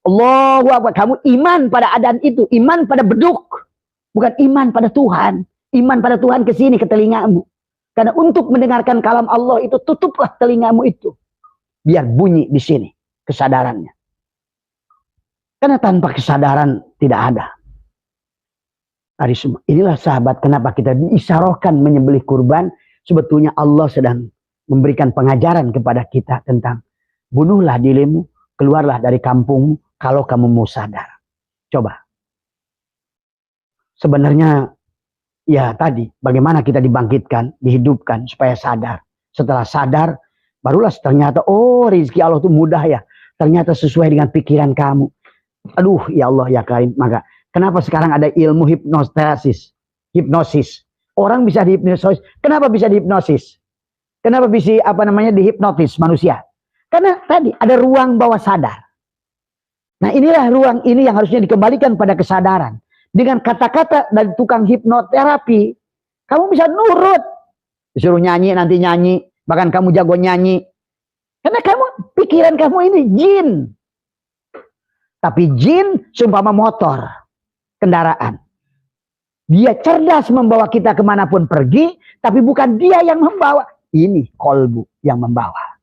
Allahu Akbar. Kamu iman pada adan itu. Iman pada beduk. Bukan iman pada Tuhan. Iman pada Tuhan ke sini, ke telingamu. Karena untuk mendengarkan kalam Allah itu, tutuplah telingamu itu. Biar bunyi di sini. Kesadarannya. Karena tanpa kesadaran tidak ada. Inilah sahabat kenapa kita diisyarohkan menyembelih kurban. Sebetulnya Allah sedang memberikan pengajaran kepada kita tentang bunuhlah dirimu, keluarlah dari kampungmu kalau kamu mau sadar. Coba. Sebenarnya ya tadi bagaimana kita dibangkitkan, dihidupkan supaya sadar. Setelah sadar barulah ternyata oh rezeki Allah itu mudah ya. Ternyata sesuai dengan pikiran kamu. Aduh ya Allah ya Karim. Maka kenapa sekarang ada ilmu hipnosis? hipnosis. Orang bisa dihipnosis. Kenapa bisa dihipnosis? Kenapa bisa dihipnotis manusia? Karena tadi ada ruang bawah sadar. Nah, inilah ruang ini yang harusnya dikembalikan pada kesadaran. Dengan kata-kata dari tukang hipnoterapi, kamu bisa nurut. Disuruh nyanyi, nanti nyanyi. Bahkan kamu jago nyanyi. Karena pikiran kamu ini jin. Tapi jin seumpama motor, kendaraan. Dia cerdas membawa kita kemanapun pergi, tapi bukan dia yang membawa. Ini kolbu yang membawa.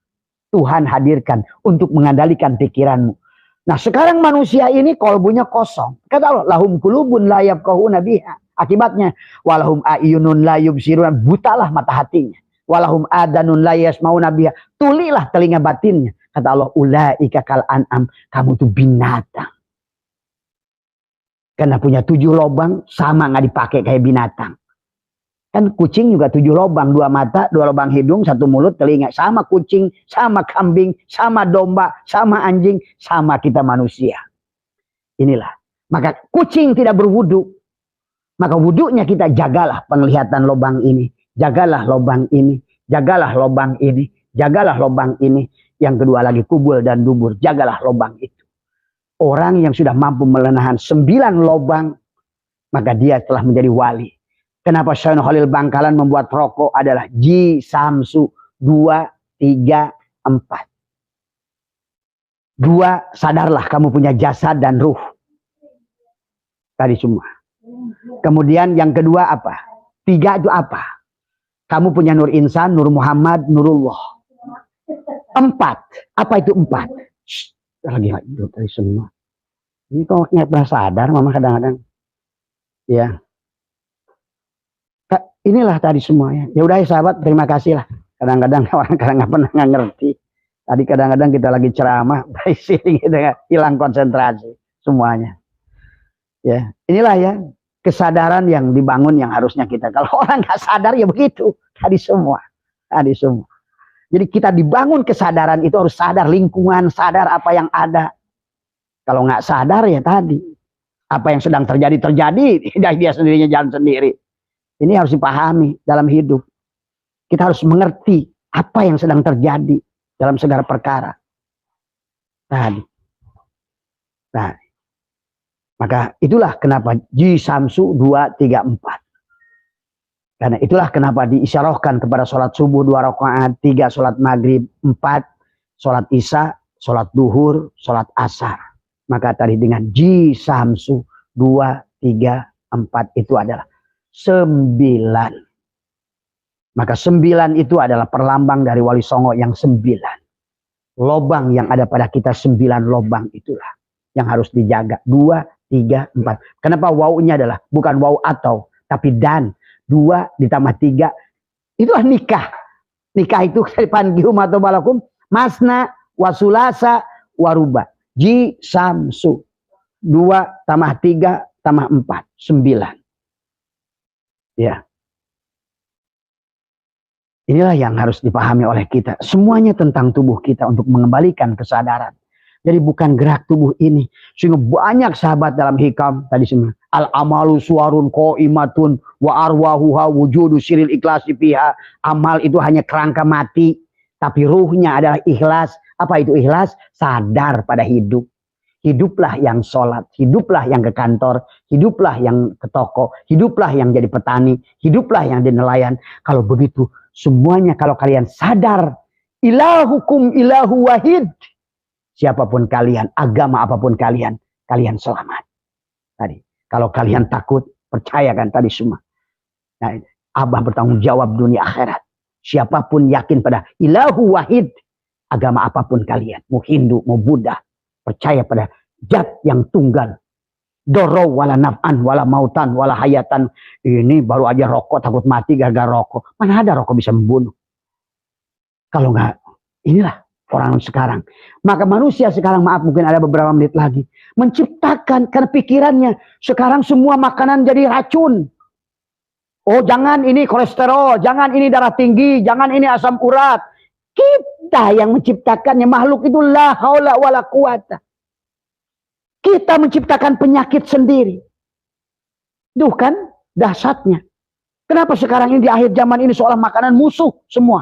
Tuhan hadirkan untuk mengendalikan pikiranmu. Nah, sekarang manusia ini kolbunya kosong. Kata Allah, lahum kulubun la yafqahuna biha. Akibatnya, walahum a'yunun la yubsiruna, butalah mata hatinya. Walahum adanun la yasmauna biha, tulilah telinga batinnya. Kata Allah, ulaika kal an'am, kamu tuh binatang. Karena punya 7 lubang, sama nggak dipakai kayak binatang. Kan kucing juga 7 lubang, 2 mata, 2 lubang hidung, 1 mulut, telinga. Sama kucing, sama kambing, sama domba, sama anjing, sama kita manusia. Inilah. Maka kucing tidak berwudu. Maka wudunya kita jagalah penglihatan lubang ini. Jagalah lubang ini. Jagalah lubang ini. Jagalah lubang ini. Yang kedua lagi kubul dan dubur. Jagalah lubang itu. Orang yang sudah mampu menahan 9 lubang, maka dia telah menjadi wali. Kenapa Syekh Khalil Bangkalan membuat rokok adalah Ji Samsu 2, 3, 4. 2, sadarlah kamu punya jasad dan ruh. Tadi semua. Kemudian yang kedua apa? 3 itu apa? Kamu punya nur insan, nur Muhammad, nurullah. 4. Apa itu 4? Lagi tadi semua. Ini kok nggak pernah sadar mama kadang-kadang. Ya. Inilah tadi semuanya. Ya udah ya sahabat, terima kasih lah. Kadang-kadang orang nggak pernah ngerti. Tadi kadang-kadang kita lagi ceramah, dari sini kita hilang konsentrasi semuanya. Ya, inilah ya kesadaran yang dibangun yang harusnya kita. Kalau orang nggak sadar ya begitu. Tadi semua. Jadi kita dibangun kesadaran itu harus sadar lingkungan, sadar apa yang ada. Kalau nggak sadar ya tadi apa yang sedang terjadi, dia sendirinya jalan sendiri. Ini harus dipahami dalam hidup. Kita harus mengerti apa yang sedang terjadi dalam segala perkara. Tadi. Nah, maka itulah kenapa Ji Samsu 2, 3, 4. Karena itulah kenapa diisyarahkan kepada sholat subuh 2 rakaat, 3 sholat maghrib, 4 sholat isya, sholat duhur, sholat asar. Maka tadi dengan Ji Samsu 2, 3, 4 itu adalah 9. Maka 9 itu adalah perlambang dari Wali Songo yang 9. Lobang yang ada pada kita 9 lobang itulah yang harus dijaga. 2, 3, 4. Kenapa wawunya adalah bukan waw atau tapi dan. 2 ditambah 3 itulah nikah. Nikah itu panggihum atau balakum masna wasulasa waruba. Ji Samsu 2 tambah 3 tambah 4 9. Ya. Inilah yang harus dipahami oleh kita. Semuanya tentang tubuh kita untuk mengembalikan kesadaran. Jadi bukan gerak tubuh ini. Sehingga banyak sahabat dalam hikam tadi semua. Al-amalu suwarun qaimatun wa arwahuha wujudu siril ikhlasi fiha. Amal itu hanya kerangka mati. Tapi ruhnya adalah ikhlas. Apa itu ikhlas? Sadar pada hidup. Hiduplah yang sholat, hiduplah yang ke kantor, hiduplah yang ke toko, hiduplah yang jadi petani, hiduplah yang jadi nelayan. Kalau begitu semuanya kalau kalian sadar, ilahukum ilahu wahid. Siapapun kalian, agama apapun kalian, kalian selamat. Tadi, kalau kalian takut, percayakan tadi semua. Nah, Abah bertanggung jawab dunia akhirat. Siapapun yakin pada ilahu wahid, agama apapun kalian, mau Hindu, mau Buddha, percaya pada zat yang tunggal. Doro wala naf'an wala mautan wala hayatan. Ini baru aja rokok takut mati gara-gara rokok. Mana ada rokok bisa membunuh? Kalau enggak, inilah orang sekarang. Maka manusia sekarang, maaf mungkin ada beberapa menit lagi, menciptakan karena pikirannya sekarang semua makanan jadi racun. Oh jangan ini kolesterol, jangan ini darah tinggi, jangan ini asam urat. Kita yang menciptakannya, makhluk itu la haula wala quwata. Kita menciptakan penyakit sendiri. Duh kan? Dahsyatnya. Kenapa sekarang ini di akhir zaman ini seolah makanan musuh semua?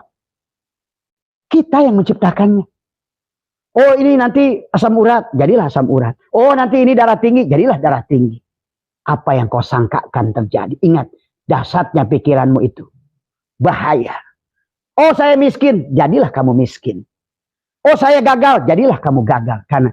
Kita yang menciptakannya. Oh ini nanti asam urat, jadilah asam urat. Oh nanti ini darah tinggi, jadilah darah tinggi. Apa yang kau sangkakan terjadi. Ingat, dahsyatnya pikiranmu itu. Bahaya. Oh saya miskin, jadilah kamu miskin. Oh saya gagal, jadilah kamu gagal. Karena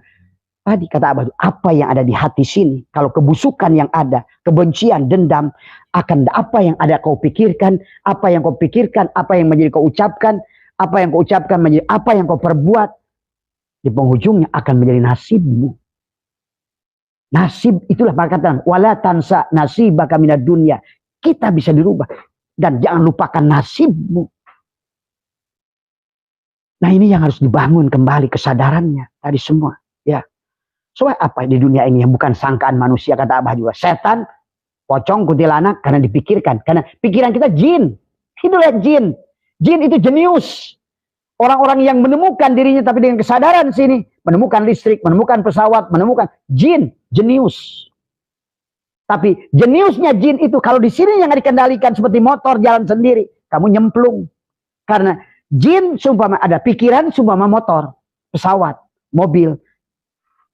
tadi kata Abah, apa yang ada di hati sini. Kalau kebusukan yang ada, kebencian, dendam, akan apa yang ada kau pikirkan, apa yang kau pikirkan, apa yang menjadi kau ucapkan, apa yang kau ucapkan menjadi apa yang kau perbuat. Di penghujungnya akan menjadi nasibmu. Nasib itulah perkataan wala tansa nasibaka minad dunya. Kita bisa dirubah dan jangan lupakan nasibmu. Nah ini yang harus dibangun kembali kesadarannya tadi semua. Ya. Soal apa di dunia ini yang bukan sangkaan manusia kata Abah juga. Setan, pocong, kuntilanak karena dipikirkan. Karena pikiran kita jin. Itulah jin. Jin itu jenius. Orang-orang yang menemukan dirinya tapi dengan kesadaran sini. Menemukan listrik, menemukan pesawat, menemukan jin, jenius. Tapi jeniusnya jin itu kalau di sini yang dikendalikan seperti motor jalan sendiri. Kamu nyemplung. Karena jin sumpama ada pikiran sumpama motor, pesawat, mobil.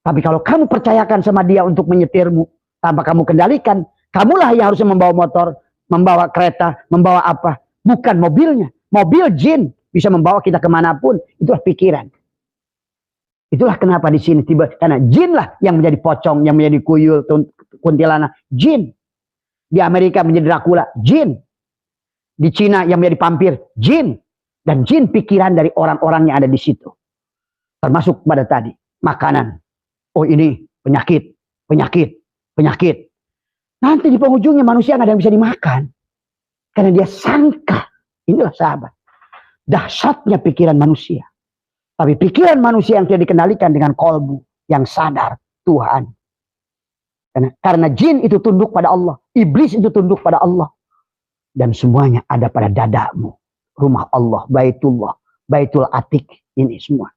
Tapi kalau kamu percayakan sama dia untuk menyetirmu, tanpa kamu kendalikan, kamulah yang harusnya membawa motor, membawa kereta, membawa apa. Bukan mobilnya. Mobil jin bisa membawa kita kemanapun. Itulah pikiran. Itulah kenapa di sini tiba. Karena jinlah yang menjadi pocong, yang menjadi kuyul, kuntilanak. Jin. Di Amerika menjadi Dracula. Jin. Di Cina yang menjadi pampir. Jin. Dan jin pikiran dari orang-orang yang ada di situ. Termasuk pada tadi. Makanan. Oh ini penyakit, penyakit, penyakit. Nanti di penghujungnya manusia nggak ada yang bisa dimakan. Karena dia sangka. Inilah sahabat. Dahsyatnya pikiran manusia. Tapi pikiran manusia yang tidak dikendalikan dengan kolbu. Yang sadar Tuhan. Karena jin itu tunduk pada Allah. Iblis itu tunduk pada Allah. Dan semuanya ada pada dadamu. Rumah Allah, Baitullah, Baitul Atik. Ini semua.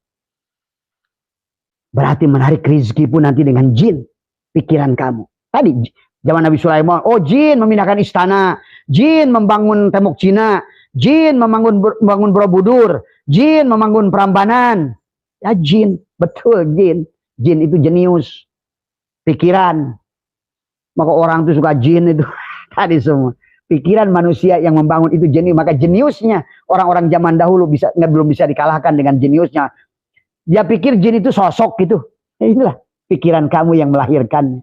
Berarti menarik rezeki pun nanti dengan jin. Pikiran kamu. Tadi zaman Nabi Sulaiman. Oh jin memindahkan istana. Jin membangun tembok Cina. Jin membangun Borobudur. Jin membangun Prambanan. Ya jin. Betul jin. Jin itu jenius. Pikiran. Maka orang itu suka jin itu. Tadi semua. Pikiran manusia yang membangun itu jenius. Maka jeniusnya orang-orang zaman dahulu belum bisa dikalahkan dengan jeniusnya. Dia pikir jin itu sosok gitu. Ya inilah pikiran kamu yang melahirkannya.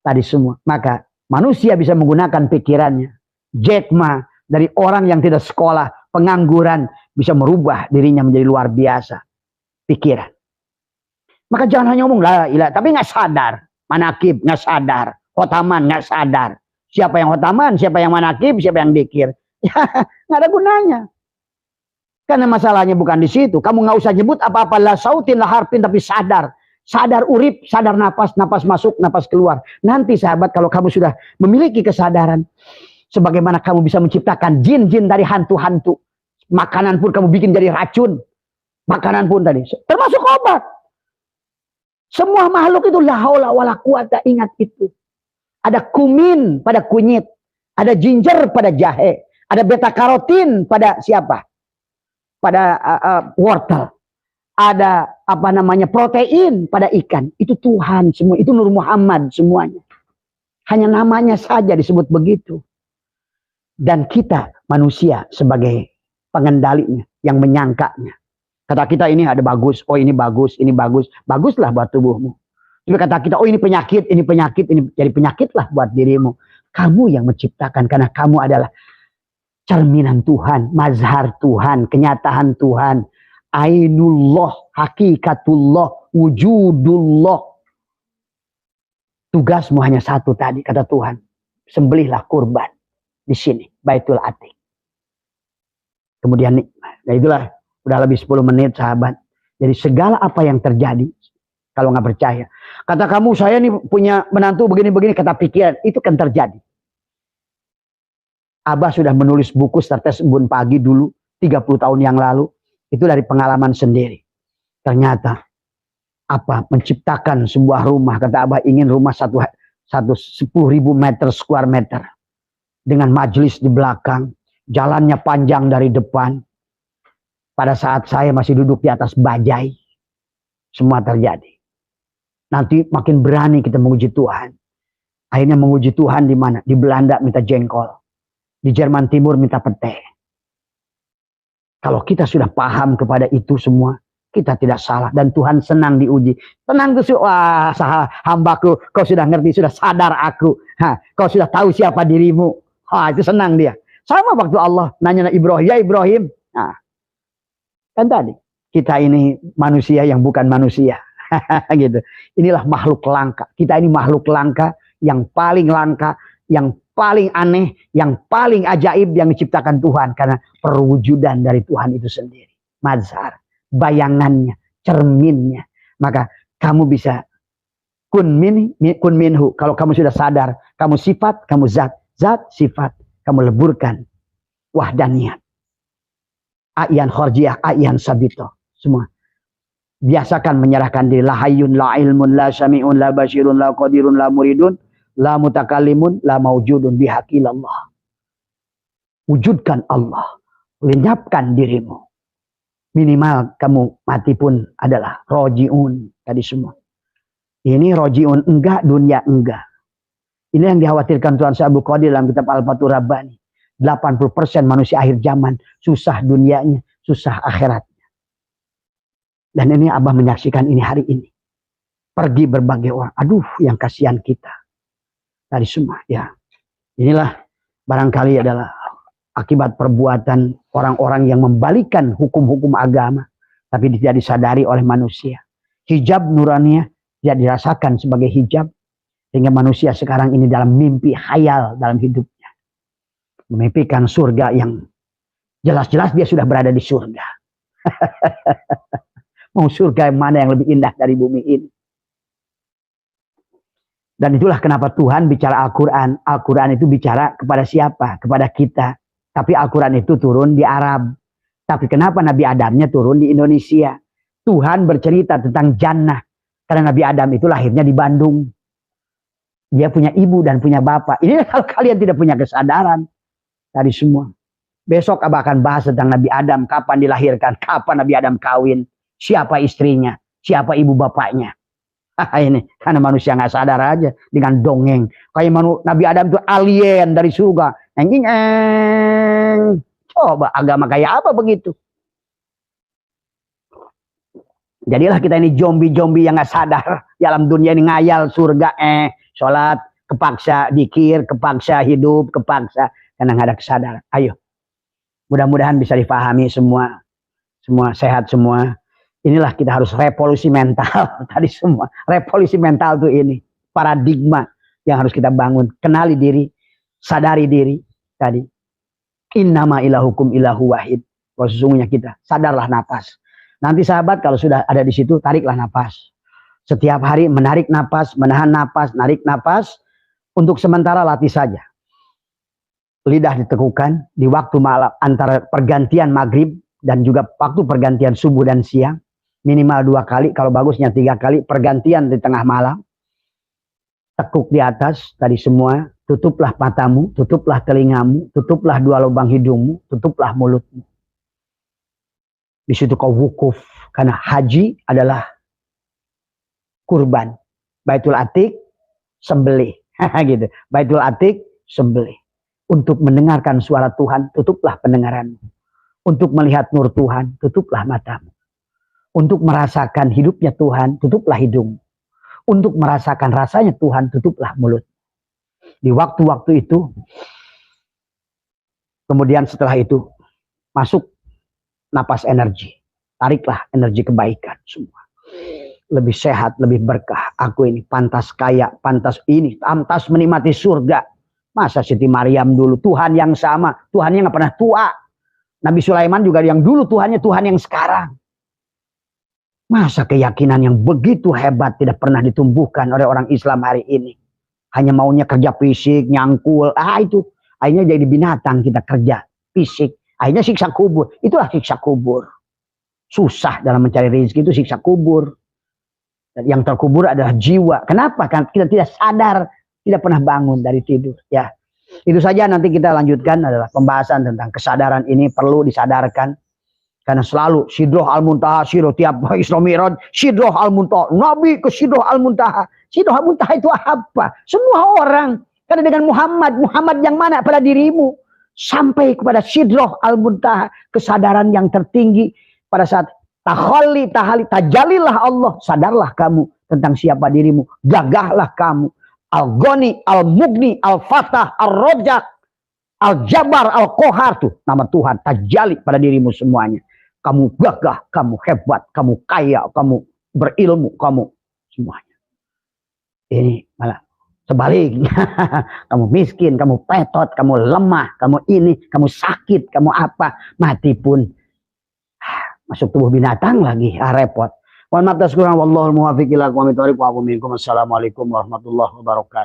Tadi semua. Maka manusia bisa menggunakan pikirannya. Jack Ma dari orang yang tidak sekolah, pengangguran, bisa merubah dirinya menjadi luar biasa. Pikiran. Maka jangan hanya ngomong la ilah, tapi nggak sadar. Manakib nggak sadar. Khotaman nggak sadar. Siapa yang khotaman, siapa yang manakib, siapa yang dikir. Ya nggak ada gunanya. Karena masalahnya bukan di situ. Kamu nggak usah nyebut apa-apa la sautin la harfin, tapi sadar. Sadar urip, sadar napas, napas masuk, napas keluar. Nanti sahabat kalau kamu sudah memiliki kesadaran. Sebagaimana kamu bisa menciptakan jin-jin dari hantu-hantu. Makanan pun kamu bikin jadi racun. Makanan pun tadi. Termasuk obat. Semua makhluk itu la haula wala quwata, ingat itu. Ada kumin pada kunyit. Ada ginger pada jahe. Ada beta karotin pada siapa? Pada wortel. Ada apa namanya protein pada ikan. Itu Tuhan semua. Itu Nur Muhammad semuanya. Hanya namanya saja disebut begitu. Dan kita manusia sebagai pengendalinya. Yang menyangkanya. Kata kita ini ada bagus. Oh ini bagus. Ini bagus. Baguslah buat tubuhmu. Tapi kata kita oh ini penyakit. Ini penyakit. Ini jadi penyakitlah buat dirimu. Kamu yang menciptakan. Karena kamu adalah cerminan Tuhan, mazhar Tuhan, kenyataan Tuhan, ainullah, hakikatullah, wujudullah. Tugasmu hanya satu tadi, kata Tuhan. Sembelihlah kurban di sini, Baitul Atik. Kemudian, nah itulah, udah lebih 10 menit sahabat. Jadi segala apa yang terjadi, kalau nggak percaya. Kata kamu, saya nih punya menantu begini-begini, kata pikiran, itu kan terjadi. Abah sudah menulis buku Startes Embun Pagi dulu, 30 tahun yang lalu. Itu dari pengalaman sendiri. Ternyata, apa menciptakan sebuah rumah. Kata Abah ingin rumah 10.000 meter square meter. Dengan majelis di belakang. Jalannya panjang dari depan. Pada saat saya masih duduk di atas bajai. Semua terjadi. Nanti makin berani kita menguji Tuhan. Akhirnya menguji Tuhan di mana? Di Belanda minta jengkol. Di Jerman Timur minta pete. Kalau kita sudah paham kepada itu semua, kita tidak salah. Dan Tuhan senang diuji. Tenang tuh, wah hambaku, kau sudah ngerti, sudah sadar aku. Kau sudah tahu siapa dirimu. Itu senang dia. Sama waktu Allah nanya Ibrahim, ya Ibrahim. Kan tadi, kita ini manusia yang bukan manusia. Gitu. Inilah makhluk langka. Kita ini makhluk langka yang paling langka, yang paling aneh, yang paling ajaib yang diciptakan Tuhan karena perwujudan dari Tuhan itu sendiri. Mazhar, bayangannya, cerminnya. Maka kamu bisa kun minhu. Kalau kamu sudah sadar, kamu sifat, kamu zat, sifat, kamu leburkan wahdaniyat. A'yan kharjiyah, a'yan sabito, semua. Biasakan menyerahkan diri. La hayyun, la ilmun, la syami'un, la basyirun, la qadirun, la muridun, la mutakallimun, la maujudun bihaqilallah. Wujudkan Allah. Lenyapkan dirimu. Minimal kamu mati pun adalah roji'un. Tadi semua. Ini roji'un enggak, dunia enggak. Ini yang dikhawatirkan Tuhan Syekh Abdul Qadir dalam kitab Al-Fathur Rabbani. 80% manusia akhir zaman. Susah dunianya, susah akhirat. Dan ini Abah menyaksikan ini hari ini. Pergi berbagai orang. Aduh, yang kasihan kita. Dari semua, ya. Inilah barangkali adalah akibat perbuatan orang-orang yang membalikan hukum-hukum agama. Tapi tidak disadari oleh manusia. Hijab nuraniah tidak dirasakan sebagai hijab. Sehingga manusia sekarang ini dalam mimpi khayal dalam hidupnya. Memimpikan surga yang jelas-jelas dia sudah berada di surga. Mau surga yang mana yang lebih indah dari bumi ini. Dan itulah kenapa Tuhan bicara Al-Quran. Al-Quran itu bicara kepada siapa? Kepada kita. Tapi Al-Quran itu turun di Arab. Tapi kenapa Nabi Adamnya turun di Indonesia? Tuhan bercerita tentang jannah. Karena Nabi Adam itu lahirnya di Bandung. Dia punya ibu dan punya bapak. Ini kalau kalian tidak punya kesadaran. Tadi semua. Besok Abah akan bahas tentang Nabi Adam. Kapan dilahirkan. Kapan Nabi Adam kawin. Siapa istrinya, siapa ibu bapaknya. Ini karena manusia nggak sadar aja dengan dongeng. Kayak Nabi Adam itu alien dari surga. Coba agama kayak apa begitu? Jadilah kita ini zombie-zombie yang nggak sadar dalam dunia ini ngayal surga, sholat kepaksa, dikir kepaksa, hidup kepaksa karena nggak ada kesadaran. Ayo, mudah-mudahan bisa dipahami semua sehat semua. Inilah kita harus revolusi mental. Tadi semua. Revolusi mental tuh ini. Paradigma yang harus kita bangun. Kenali diri. Sadari diri. Tadi. Innama ilahukum ilahu wahid. Kalau sesungguhnya kita. Sadarlah napas. Nanti sahabat kalau sudah ada di situ. Tariklah napas. Setiap hari menarik napas. Menahan napas. Narik napas. Untuk sementara latih saja. Lidah ditekukan. Di waktu malam. Antara pergantian maghrib. Dan juga waktu pergantian subuh dan siang. Minimal 2 kali, kalau bagusnya 3 kali, pergantian di tengah malam. Tekuk di atas, tadi semua, tutuplah matamu, tutuplah telingamu, tutuplah 2 lubang hidungmu, tutuplah mulutmu. Di situ kau wukuf, karena haji adalah kurban. Baitul Atiq, sembelih. Gitu. Baitul Atiq, sembelih. Untuk mendengarkan suara Tuhan, tutuplah pendengaranmu. Untuk melihat nur Tuhan, tutuplah matamu. Untuk merasakan hidupnya Tuhan, tutuplah hidung. Untuk merasakan rasanya Tuhan, tutuplah mulut. Di waktu-waktu itu, kemudian setelah itu, masuk napas energi. Tariklah energi kebaikan semua. Lebih sehat, lebih berkah. Aku ini pantas kaya, pantas ini, pantas menikmati surga. Masa Siti Maryam dulu, Tuhan yang sama. Tuhannya nggak pernah tua. Nabi Sulaiman juga yang dulu Tuhannya Tuhan yang sekarang. Masa keyakinan yang begitu hebat tidak pernah ditumbuhkan oleh orang Islam hari ini. Hanya maunya kerja fisik, nyangkul. Itu. Akhirnya jadi binatang kita kerja fisik. Akhirnya siksa kubur. Itulah siksa kubur. Susah dalam mencari rezeki itu siksa kubur. Dan yang terkubur adalah jiwa. Kenapa? Karena kita tidak sadar tidak pernah bangun dari tidur. Ya, itu saja. Nanti kita lanjutkan adalah pembahasan tentang kesadaran ini perlu disadarkan. Karena selalu Sidroh Al-Muntaha, Sidroh tiap Isra Mi'raj, Sidroh Al-Muntaha, Nabi ke Sidroh Al-Muntaha. Sidroh Al-Muntaha itu apa? Semua orang. Karena dengan Muhammad yang mana pada dirimu? Sampai kepada Sidroh Al-Muntaha, kesadaran yang tertinggi pada saat tahali, tajalilah Allah, sadarlah kamu tentang siapa dirimu, gagahlah kamu. Al-Ghani, Al-Mughni, Al-Fatah, Al-Rojak, Al-Jabar, Al-Qahar, tuh nama Tuhan tajali pada dirimu semuanya. Kamu gagah, kamu hebat, kamu kaya, kamu berilmu, kamu semuanya. Ini malah sebaliknya. Kamu miskin, kamu petot, kamu lemah, kamu ini, kamu sakit, kamu apa. Mati pun masuk tubuh binatang lagi, repot. Mohon maaf atas kurang, wallahul muwaffiq ila aqwamit thoriq wa minkum. Assalamualaikum warahmatullahi wabarakatuh.